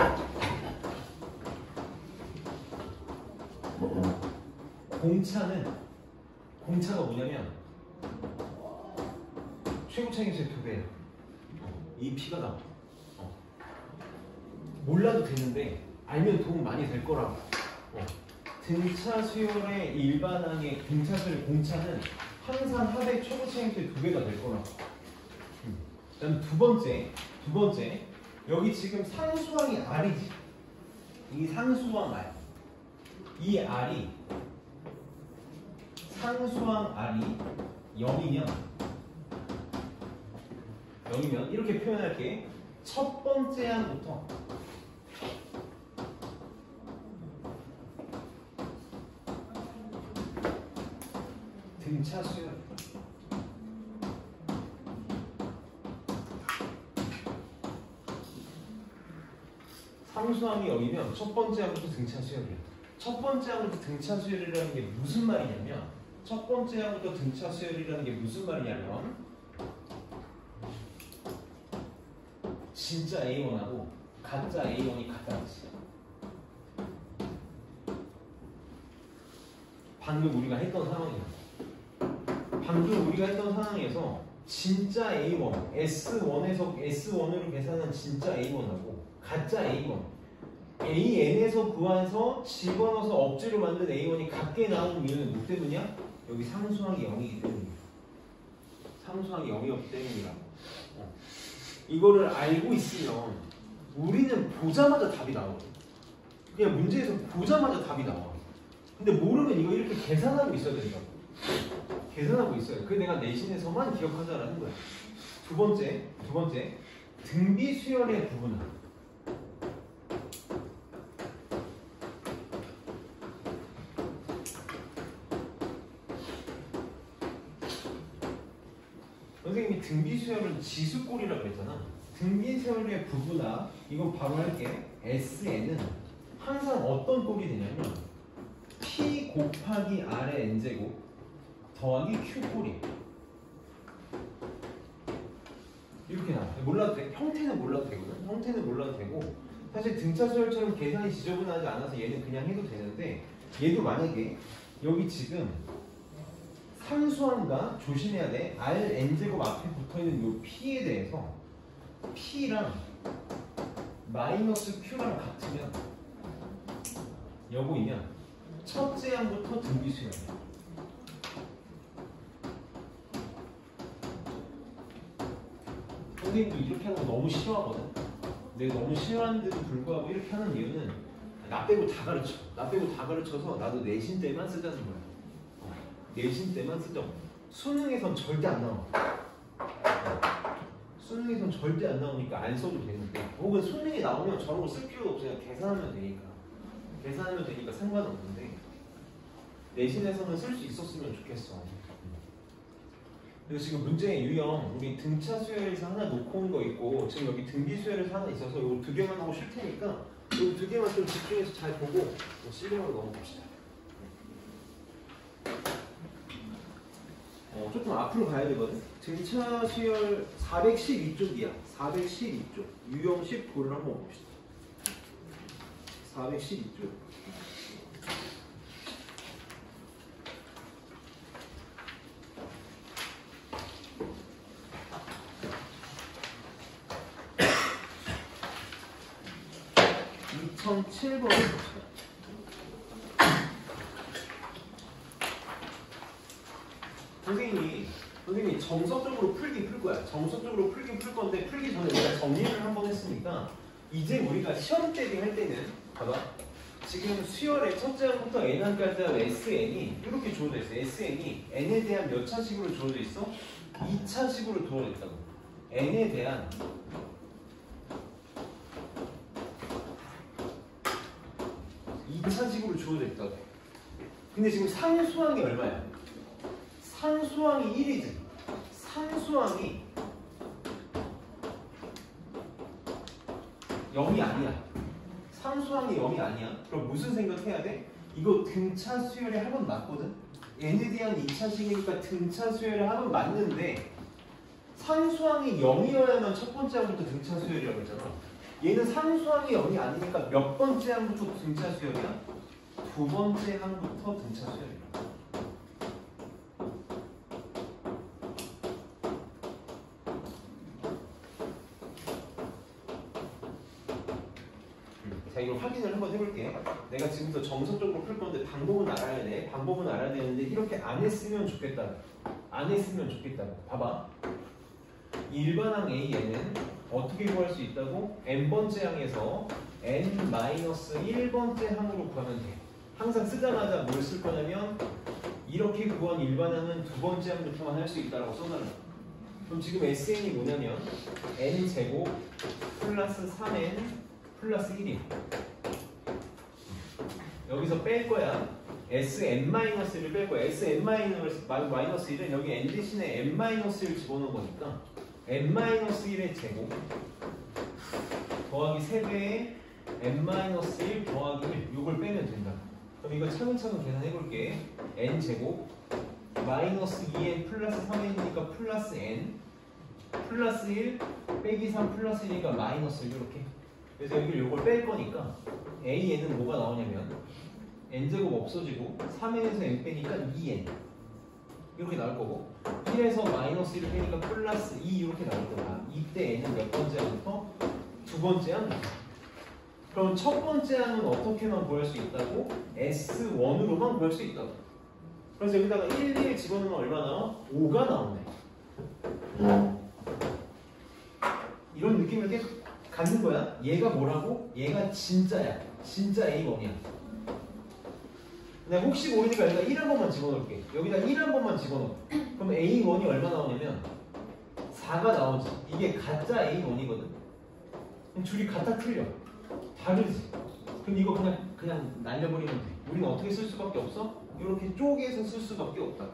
공차가 뭐냐면 최고 차이수의 2배야. 이 P가 나와. 몰라도 되는데 알면 도움 많이 될 거라고. 등차 수열의 일반항의 등차 수열의 공차는 항상 합의 최고 차이수의 2배가 될 거라고. 그다음 두 번째 여기 지금 상수항이 R이지. 이 상수항 R. 이 R이 상수항 R이 0이면 이렇게 표현할게. 첫 번째 항부터 등차 수열. 상수항이 여기면 첫 번째 항부터 등차 수열이야. 첫 번째 항부터 등차 수열이라는 게 무슨 말이냐면 첫 번째 항부터 등차 수열이라는 게 무슨 말이냐면 진짜 A1하고 가짜 A1이 같다지. 방금 우리가 했던 상황이야. 방금 우리가 했던 상황에서 진짜 A1, S1에서 S1으로 계산한 진짜 A1하고 가짜 A1, AN에서 구해서 집어넣어서 억지로 만든 A1이 같게 나오는 이유는 뭐 때문이야? 여기 상수항이 0이기 때문이야. 상수항이 0이었기 때문이라고. 이거를 알고 있으면 우리는 보자마자 답이 나오거든. 그냥 문제에서 보자마자 답이 나와. 근데 모르면 이거 이렇게 계산하고 있어야 된다고. 계산하고 있어요. 그게 내가 내신에서만 기억하자라는 거야. 두 번째, 등비 수열의 부분은 선생님이 등비 수열은 지수꼴이라고 그랬잖아. 등비 수열의 부분아, 이건 바로 할게. SN은 항상 어떤 꼴이 되냐면 P 곱하기 R의 N제곱 더하기 Q꼴이에요. 이렇게 나와. 몰라도 돼. 형태는 몰라도 되거든. 형태는 몰라도 되고 사실 등차 수열처럼 계산이 지저분하지 않아서 얘는 그냥 해도 되는데 얘도 만약에 여기 지금 상수항과 조심해야 돼. Rn제곱 앞에 붙어있는 요 P에 대해서 P랑 마이너스 Q랑 같으면 여보이면 첫째 항부터 등비수열이야. 선생님도 이렇게 하는 거 너무 싫어하거든. 내가 너무 싫어하는데도 불구하고 이렇게 하는 이유는 나 빼고 다 가르쳐. 나 빼고 다 가르쳐서 나도 내신 때만 쓰자는 거야. 내신 때만 쓰죠. 수능에선 절대 안 나와. 수능에선 절대 안 나오니까 안 써도 되는데 혹은 수능에 나오면 저런 거 쓸 필요도 없어요. 계산하면 되니까 상관없는데 내신에서는 쓸 수 있었으면 좋겠어. 그래서 지금 문제의 유형 우리 등차 수열에서 하나 놓고 온 거 있고 지금 여기 등비 수열에서 하나 있어서 이 두 개만 하고 쉴 테니까 이 두 개만 좀 집중해서 잘 보고 실력으로 넘어봅시다. 조금 앞으로 가야 되거든. 등차 수열 412쪽이야. 412쪽. 유형 19를 한번 봅시다. 412쪽. (2007번을) 봅시다. 선생님이 정석적으로 풀긴 풀 거야. 정석적으로 풀긴 풀 건데 풀기 전에 우리가 정리를 한번 했으니까 이제 우리가 시험 대비 할 때는 봐봐. 지금 수열의 첫째 항부터 N항까지 한 SN이 이렇게 주어져 있어. SN이 N에 대한 몇 차식으로 주어져 있어? 2차식으로 주어져 있다고. N에 대한 2차식으로 주어져 있다고. 근데 지금 상수항이 얼마야? 상수항이 1이지. 상수항이 0이 아니야. 상수항이 0이 아니야. 그럼 무슨 생각해야 돼? 이거 등차 수열에 합은 맞거든? n에 대한 2차식이니까 등차 수열에 합은 맞는데 상수항이 0이어야만 첫 번째 항부터 등차 수열이라고 했잖아. 얘는 상수항이 0이 아니니까 몇 번째 항부터 등차 수열이야? 두 번째 항부터 등차 수열이야. 자, 이걸 확인을 한번 해볼게. 내가 지금부터 정석적으로 풀 건데 방법은 알아야 돼. 방법은 알아야 되는데 이렇게 안 했으면 좋겠다. 안 했으면 좋겠다. 봐봐. 일반항 AN은 어떻게 구할 수 있다고? n번째 항에서 n-1번째 항으로 구하면 돼. 항상 쓰자마자 뭘 쓸 거냐면 이렇게 구한 일반항은 두 번째 항부터만 할 수 있다라고 써놔라. 그럼 지금 SN이 뭐냐면 n제곱 플러스 3n 플러스 1이 여기서 뺄 거야. Sn-1을 뺄 거야. Sn-1은 여기 n 대신에 n-1을 집어넣은 거니까 n-1의 제곱 더하기 3배의 n-1 더하기 1 이걸 빼면 된다. 그럼 이거 차근차근 계산해볼게. n제곱 마이너스 2n 플러스 3n이니까 플러스 n 플러스 1 빼기 3 플러스 1이니까 마이너스 1 이렇게. 그래서 여기 이걸 뺄 거니까 an은 뭐가 나오냐면 n제곱 없어지고 3n에서 n 빼니까 2n 이렇게 나올 거고 1에서 마이너스 1을 빼니까 플러스 2 이렇게 나올 거야. 이때 n은 몇 번째 항부터? 두 번째 항. 그럼 첫 번째 항은 어떻게만 구할 수 있다고? S1으로만 구할 수 있다고. 그래서 여기다가 1, 1 집어넣으면 얼마 나와? 5가 나오네. 이런 느낌을 계속 갖는 거야. 얘가 뭐라고? 얘가 진짜야. 진짜 A1이야. 내가 혹시 모르니까 여기다 1 한 번만 집어넣을게. 여기다 1 한 번만 집어넣어. 그럼 A1이 얼마 나오냐면 4가 나오지. 이게 가짜 A1이거든. 그럼 둘이 같아 틀려. 다르지. 그럼 이거 그냥 날려버리면 돼. 우리는 어떻게 쓸 수밖에 없어? 이렇게 쪼개서 쓸 수밖에 없다.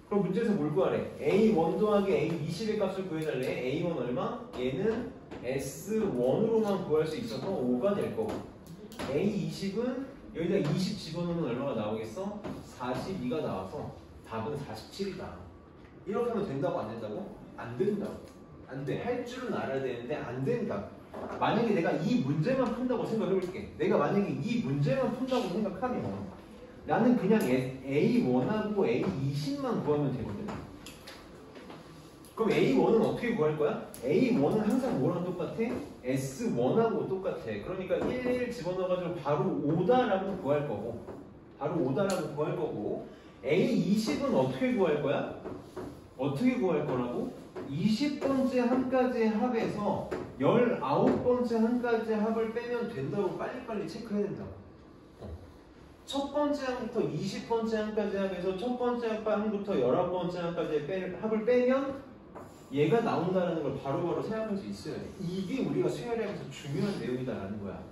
그럼 문제에서 뭘 구하래? A1 더하기 A20의 값을 구해달래. A1 얼마? 얘는 S1으로만 구할 수 있어서 5가 될 거고 A20은 여기다 20 집어넣으면 얼마가 나오겠어? 42가 나와서 답은 47이다. 이렇게 하면 된다고 안 된다고? 안 된다고. 안 돼. 할 줄은 알아야 되는데 안 된다. 만약에 내가 이 문제만 푼다고 생각해볼게. 내가 만약에 이 문제만 푼다고 생각하면 나는 그냥 A1하고 A20만 구하면 되거든. 그럼 A1은 어떻게 구할 거야? A1은 항상 뭐랑 똑같아? S1하고 똑같아. 그러니까 1, 1 집어넣어가지고 바로 5다라고 구할 거고 바로 5다라고 구할 거고 A20은 어떻게 구할 거야? 어떻게 구할 거라고? 20번째 항까지의 합에서 19번째 항까지의 합을 빼면 된다고 빨리빨리 체크해야 된다고. 첫 번째 항부터 20번째 항까지 합에서 첫 번째 항부터 19번째 항까지의 합을 빼면 얘가 나온다는 걸 바로바로 생각할 수 있어야 돼. 이게 우리가 수열하면서 중요한 내용이다라는 거야.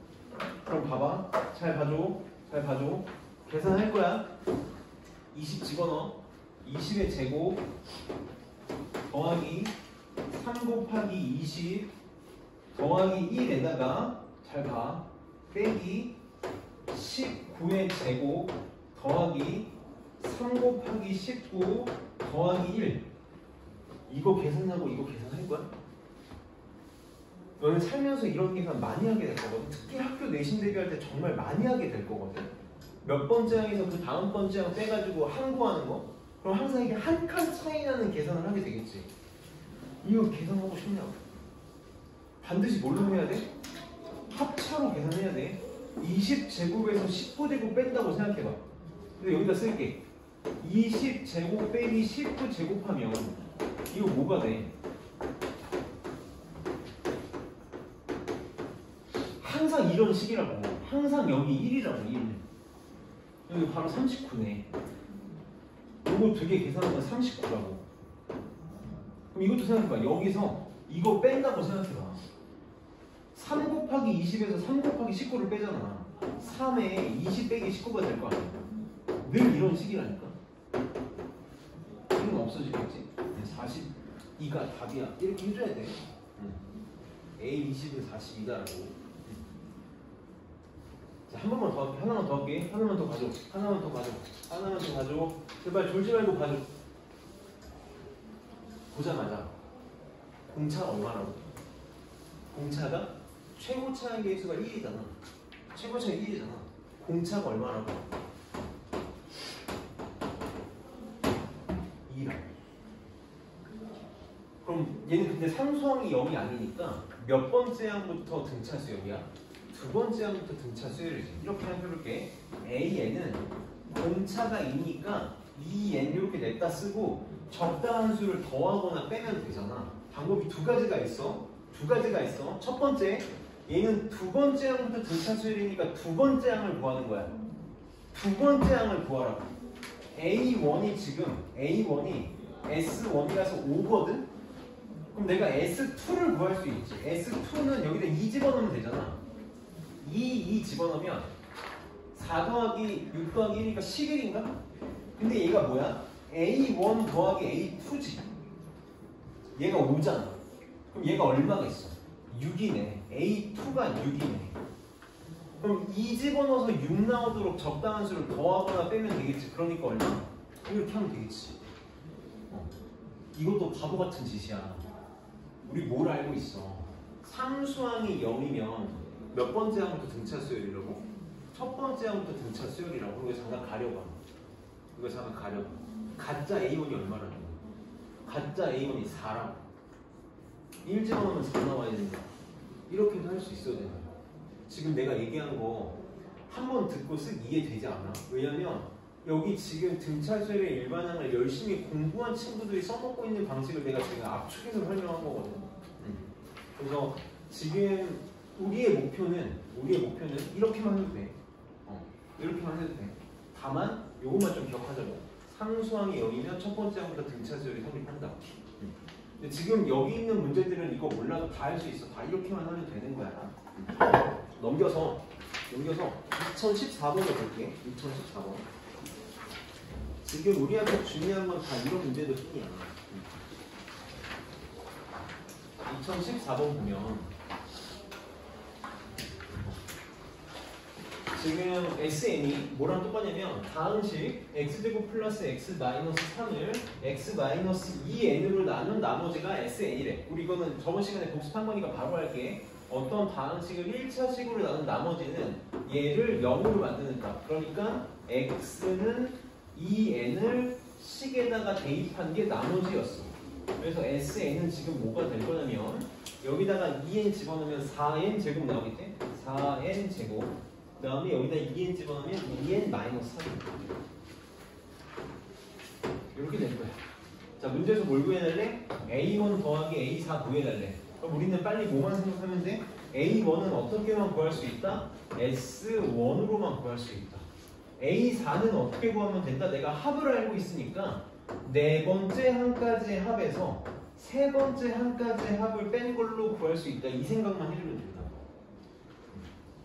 그럼 봐봐. 잘 봐줘. 잘 봐줘. 계산할 거야. 20 집어넣어. 20의 제곱 더하기 3 곱하기 20 더하기 1에다가 잘 봐. 빼기 19의 제곱 더하기 3 곱하기 19 더하기 1 이거 계산하고 이거 계산할 거야? 너는 살면서 이런 계산 많이 하게 될 거거든. 특히 학교 내신 대비할 때 정말 많이 하게 될 거거든. 몇 번째 항에서 그 다음 번째 항 빼가지고 항구하는 거? 그럼 항상 이게 한 칸 차이 나는 계산을 하게 되겠지. 이거 계산하고 싶냐고. 반드시 뭘로 해야 돼? 합차로 계산해야 돼. 20제곱에서 19제곱 뺀다고 생각해봐. 근데 여기다 쓸게. 20제곱 빼기 19제곱하면 이거 뭐가 돼? 항상 이런 식이라고. 항상 여기 1이라고 1. 여기 바로 39네. 이거 되게 계산하면 39라고. 그럼 이것도 생각해봐. 여기서 이거 뺀다고 생각해봐. 3 곱하기 20에서 3 곱하기 19를 빼잖아. 3에 20 빼기 19가 될 거 아니야. 늘 이런 식이라니까. 이건 없어지겠지. 42가 답이야. 이렇게 해줘야 돼. A20은 42다라고. 한 번만 더 할게. 하나만 더 할게. 하나만 더 가져. 하나만 더 가져. 하나만 더 가져. 제발 졸지 말고 가져. 보자마자 공차가 얼마라고? 공차가 최고 차의 개수가 1이잖아. 최고 차이 1이잖아. 공차가 얼마라고? 2라고. 그럼 얘는 근데 상수항이 0이 아니니까 몇 번째 항부터 등차 수열이야? 두 번째 항부터 등차 수열이지. 이렇게 해볼게. AN은 공차가 2니까 2n 이렇게 냈다 쓰고 적당한 수를 더하거나 빼면 되잖아. 방법이 두 가지가 있어. 두 가지가 있어. 첫 번째, 얘는 두 번째 항부터 등차 수열이니까 두 번째 항을 구하는 거야. 두 번째 항을 구하라고. A1이 지금 A1이 S1이라서 5거든? 그럼 내가 S2를 구할 수 있지. S2는 여기다 2 집어넣으면 되잖아. 2 집어넣으면 4 더하기 6 더하기 1이니까 11인가? 근데 얘가 뭐야? A1 더하기 A2지. 얘가 5잖아. 그럼 얘가 얼마가 있어? 6이네. A2가 6이네. 그럼 이 집어넣어서 6 나오도록 적당한 수를 더하거나 빼면 되겠지. 그러니까 얼마? 이렇게 하면 되겠지. 이것도 바보 같은 짓이야. 우리 뭘 알고 있어? 상수항이 0이면 몇 번째 항부터 등차 수열이라고? 첫 번째 항부터 등차 수열이라고. 그리고 잠깐 가려봐. 이거 잠깐 가려봐. 가짜 A1이 얼마라는 거야? 가짜 A1이 4라고. 1 집어넣으면 4 나와야 된다. 이렇게도 할 수 있어야 되나? 지금 내가 얘기한 거 한 번 듣고 쓱 이해되지 않아? 왜냐면 여기 지금 등차수열의 일반항을 열심히 공부한 친구들이 써먹고 있는 방식을 내가 지금 압축해서 설명한 거거든. 그래서 지금 우리의 목표는 이렇게만 해도 돼. 이렇게만 해도 돼. 다만 요것만 좀 기억하자고. 상수항이 0이면 첫 번째 항부터 등차수열이 성립한다. 근데 지금 여기 있는 문제들은 이거 몰라도 다 할 수 있어. 다 이렇게만 하면 되는 거야. 넘겨서 2014번을 볼게. 2014번. 지금 우리한테 중요한 건 다 이런 문제들 뿐이야. 2014번 보면 지금 SN이 뭐랑 똑같냐면 다음식 x제곱 플러스 x 마이너스 3을 x 마이너스 2n으로 나눈 나머지가 SN이래. 우리 이거는 저번 시간에 복습한 거니까 바로 할게. 어떤 다항식을 1차식으로 나눈 나머지는 얘를 0으로 만드는다. 그러니까 x는 2n을 식에다가 대입한 게 나머지였어. 그래서 SN은 지금 뭐가 될 거냐면 여기다가 2n 집어넣으면 4n 제곱 나오겠지? 4n 제곱. 그 다음에 여기다 2n 집어넣으면 2n 마이너스 3. 이렇게 될 거야. 자, 문제에서 뭘 구해달래? A1 더하기 A4 구해달래. 그럼 우리는 빨리 뭐만 생각하면 돼? A1은 어떻게만 구할 수 있다? S1으로만 구할 수 있다. A4는 어떻게 구하면 된다? 내가 합을 알고 있으니까 네 번째 항까지의 합에서 세 번째 항까지의 합을 뺀 걸로 구할 수 있다. 이 생각만 해주면 된다.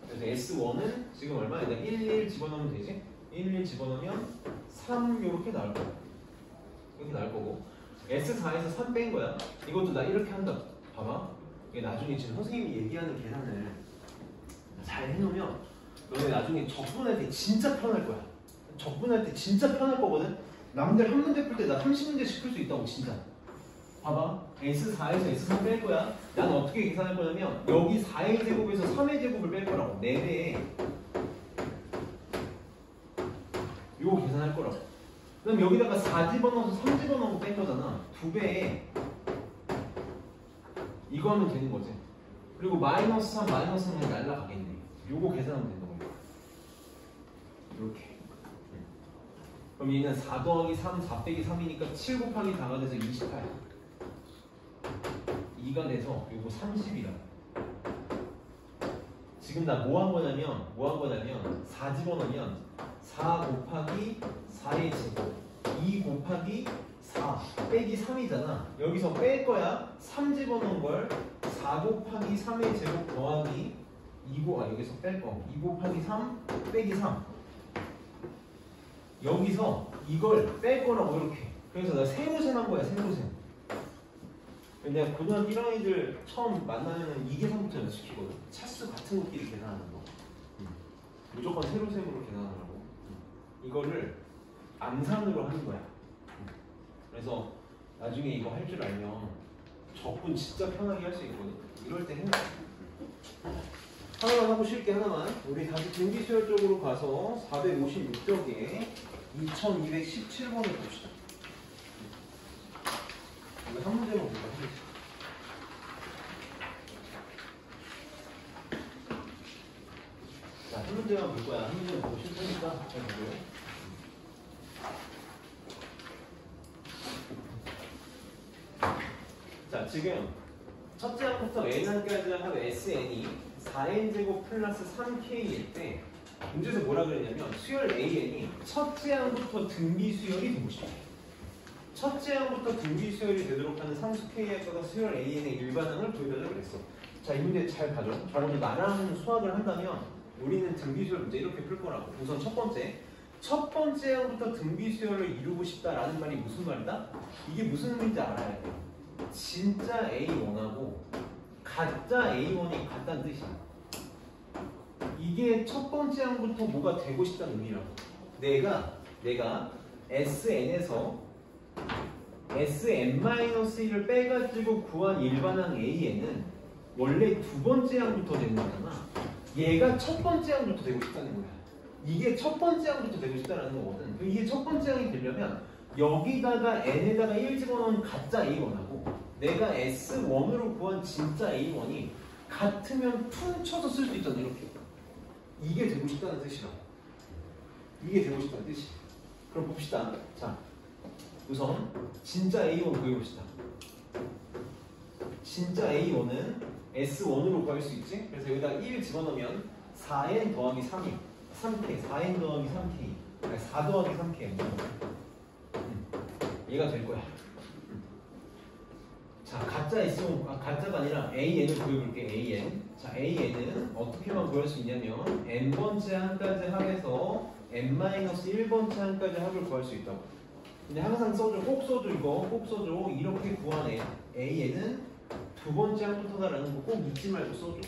그래서 S1은 지금 얼마야? 1 집어넣으면 되지? 1 집어넣으면 3 이렇게 나올 거야. 이렇게 나올 거고 S4에서 3 뺀 거야. 이것도 나 이렇게 한다. 봐봐. 이게 나중에 지금 선생님이 얘기하는 계산을 잘 해놓으면 너네 나중에 적분할 때 진짜 편할 거야. 적분할 때 진짜 편할 거거든. 남들 한 문제 풀 때 나 30문제씩 풀 수 있다고 진짜. 봐봐. S4에서 S3 뺄 거야. 난 어떻게 계산할 거냐면 여기 4의 제곱에서 3의 제곱을 뺄 거라고. 4배에 요거 계산할 거라고. 그럼 여기다가 4 집어넣어서 3 집어넣고 뺀 거잖아. 2배에 이거 하면 되는 거지. 그리고 마이너스 3, 마이너스 3은 날라가겠네. 요거 계산하면 된다고. 이렇게. 그럼 얘는 4 더하기 3, 4 빼기 3이니까 7 곱하기 4가 돼서 28. 2가 돼서 요거 30이라. 지금 나 뭐 한 거냐면 4 집어넣으면 4 곱하기 4의 제곱 2 곱하기 4 빼기 3이잖아. 여기서 뺄 거야. 3 집어넣은 걸 4 곱하기 3의 제곱 더하기 2고 여기서 뺄 거. 2 곱하기 3 빼기 3. 여기서 이걸 뺄 거라고 이렇게. 그래서 나 세로셈한 거야. 세로셈. 내가 고등학교 1학년들 처음 만나면 이 계산부터 연습시키거든. 차수 같은 것끼리 계산하는 거. 무조건 세로셈으로 계산하라고. 이거를 암산으로 하는 거야. 그래서 나중에 이거 할 줄 알면 적분 진짜 편하게 할 수 있거든. 이럴 때 해놔. 하나만 하고 쉴게. 하나만. 우리 다시 등기수열 쪽으로 가서 456쪽에 2217번을 봅시다. 이거 한 문제만 볼까? 자, 한 문제만 볼 거야. 한 문제만 보고 쉴 테니까 잘 보고요. 자, 지금 첫째 항부터 n항까지 합 SN이 4n제곱 플러스 3k일 때 문제에서 뭐라 그랬냐면 수열 AN이 첫째 항부터 등비 수열이 되고 싶어. 첫째 항부터 등비 수열이 되도록 하는 상수 K의 거가 수열 AN의 일반항을 구해달라고 그랬어. 자, 이 문제 잘 봐줘. 자, 오늘 나랑 수학을 한다면 우리는 등비수열 문제 이렇게 풀 거라고. 우선 첫 번째 항부터 등비수열을 이루고 싶다라는 말이 무슨 말이다? 이게 무슨 의미인지 알아야 돼. 진짜 A1하고 가짜 A1이 같다는 뜻이야. 이게 첫 번째 항부터 뭐가 되고 싶다는 의미라고. 내가 SN에서 Sn-1을 빼가지고 구한 일반항 A에는 원래 두 번째 항부터 되는 거잖아. 얘가 첫 번째 항부터 되고 싶다는 거야. 이게 첫 번째 항부터 되고 싶다는 거거든. 이게 첫 번째 항이 되려면 여기다가 n에다가 1 집어넣은 가짜 A1하고 내가 S1으로 구한 진짜 A1이 같으면 퉁쳐서 쓸 수 있잖아. 이렇게. 이게 되고 싶다는 뜻이라고. 이게 되고 싶다는 뜻이. 그럼 봅시다. 자, 우선 진짜 A1 구해봅시다. 진짜 A1은 S1으로 구할 수 있지? 그래서 여기다 1 집어넣으면 4n 더하기 3이 3k, 4n 더하기 3k, 아니 4 더하기 3k 얘가 될 거야. 자, 가짜 S1, 가짜가 아니라 AN을 구해볼게. AN. 자, AN은 어떻게만 구할 수 있냐면 n번째 항까지 합해서 n-1번째 항까지 합을 구할 수 있다고. 근데 항상 써줘. 꼭 써줘. 이거 꼭 써줘. 이렇게 구하네. AN은 두 번째 항부터다라는 거 꼭 잊지 말고 써줘.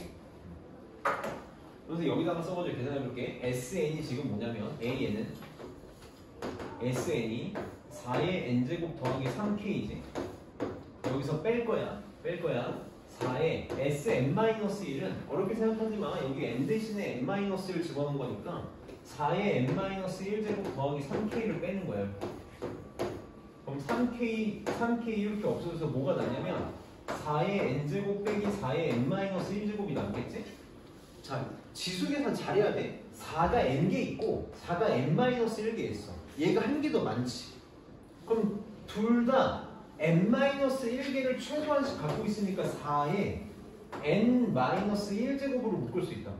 그래서 여기다가 써가지고 계산해볼게. SN이 지금 뭐냐면 AN은 SN이 4의 n제곱 더하기 3k이지. 여기서 뺄 거야. 4의 Sn-1은 어렵게 생각하지 마. 여기 n 대신에 n-1을 집어넣은 거니까 4의 n-1제곱 더하기 3k를 빼는 거야. 그럼 3k 이렇게 없어져서 뭐가 나냐면 4의 n제곱 빼기 4의 n-1제곱이 남겠지? 자, 지수계산 잘해야 돼. 4가 n개 있고 4가 n-1개 있어. 얘가 한 개 더 많지. 그럼 둘 다 n-1개를 최소한씩 갖고 있으니까 4에 n-1제곱으로 묶을 수 있다.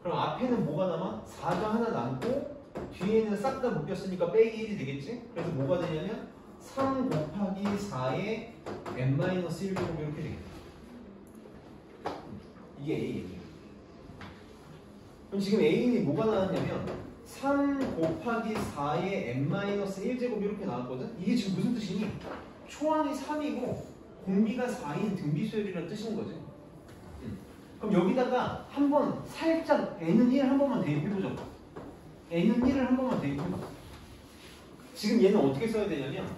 그럼 앞에는 뭐가 남아? 4가 하나 남고 뒤에는 싹 다 묶였으니까 빼기 1이 되겠지? 그래서 뭐가 되냐면 3 곱하기 4의 n-1제곱 이렇게 되겠다. 이게 A이에요. 그럼 지금 A인이 뭐가 나왔냐면 3 곱하기 4의 n-1제곱 이렇게 나왔거든? 이게 지금 무슨 뜻이니? 초항이 3이고 공비가 4인 등비수열이라는 뜻인 거지. 그럼 여기다가 한번 살짝 n은 1 한 번만 대입해보자. n은 1을 한 번만 대입해봐. 지금 얘는 어떻게 써야 되냐면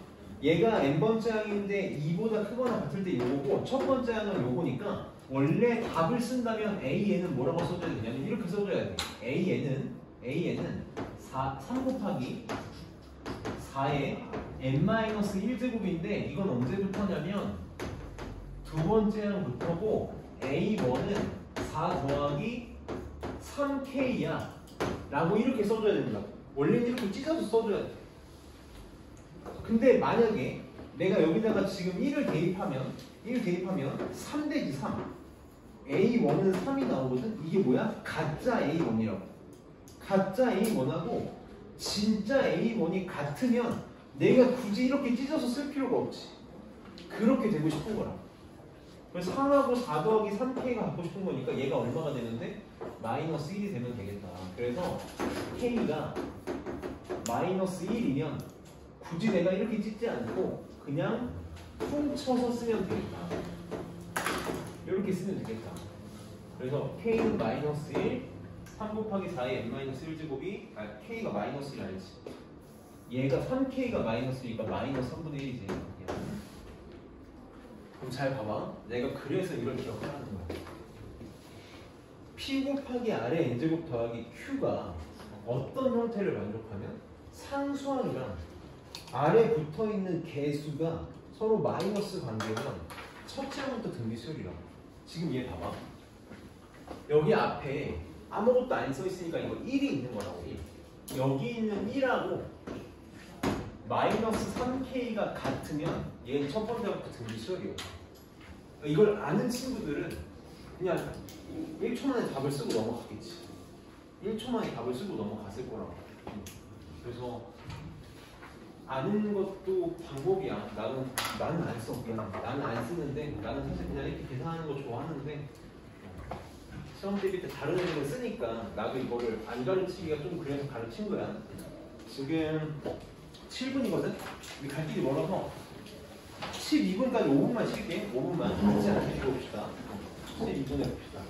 얘가 n번째 항인데 2보다 크거나 같을 때 요거고 첫 번째 항은 요거니까 원래 답을 쓴다면 AN은 뭐라고 써줘야 되냐면 이렇게 써줘야 돼. AN은 3 곱하기 4의 n-1제곱인데 이건 언제부터냐면 두 번째 항부터고 A1은 4 더하기 3K야 라고 이렇게 써줘야 된다. 원래는 이렇게 찢어서 써줘야 돼. 근데 만약에 내가 여기다가 지금 1을 대입하면 3 대지 3 A1은 3이 나오거든? 이게 뭐야? 가짜 A1이라고. 가짜 A1하고 진짜 A1이 같으면 내가 굳이 이렇게 찢어서 쓸 필요가 없지. 그렇게 되고 싶은 거라. 그래서 3하고 4 더하기 3K가 갖고 싶은 거니까 얘가 얼마가 되는데? 마이너스 1이 되면 되겠다. 그래서 K가 마이너스 1이면 굳이 내가 이렇게 찢지 않고 그냥 퉁쳐서 쓰면 되겠다. 이렇게 쓰면 되겠다. 그래서 K는 마이너스 1, 3 곱하기 4의 n-1제곱이 K가 마이너스 1 아니지. 얘가 3K가 마이너스니까 마이너스 3분의 1이지. 그럼 잘 봐봐. 내가 그래서 이걸 기억하라는 거야. P 곱하기 R의 n제곱 더하기 Q가 어떤 형태를 만족하면 상수항이랑 아래 붙어있는 개수가 서로 마이너스 관계면 첫째 항부터 등비수열이라고. 지금 얘 봐봐. 여기 앞에 아무것도 안 써있으니까 이거 1이 있는 거라고. 1. 여기 있는 1하고 마이너스 3K가 같으면 얘는 첫 번째부터 등비수열이에요. 이걸 아는 친구들은 그냥 1초 만에 답을 쓰고 넘어가겠지. 1초 만에 답을 쓰고 넘어갔을 거라고. 그래서 아는 것도 방법이야. 나는 안 써. 그냥 나는 안 쓰는데 나는 사실 그냥 이렇게 계산하는 거 좋아하는데 시험 대비 때 다른 애들은 쓰니까 나도 이거를 안 가르치기가 좀 그래서 가르친 거야. 지금 7분이거든? 갈 길이 멀어서 12분까지 5분만 쉴게. 5분만. 같이 안 해봅시다. 12분에 봅시다.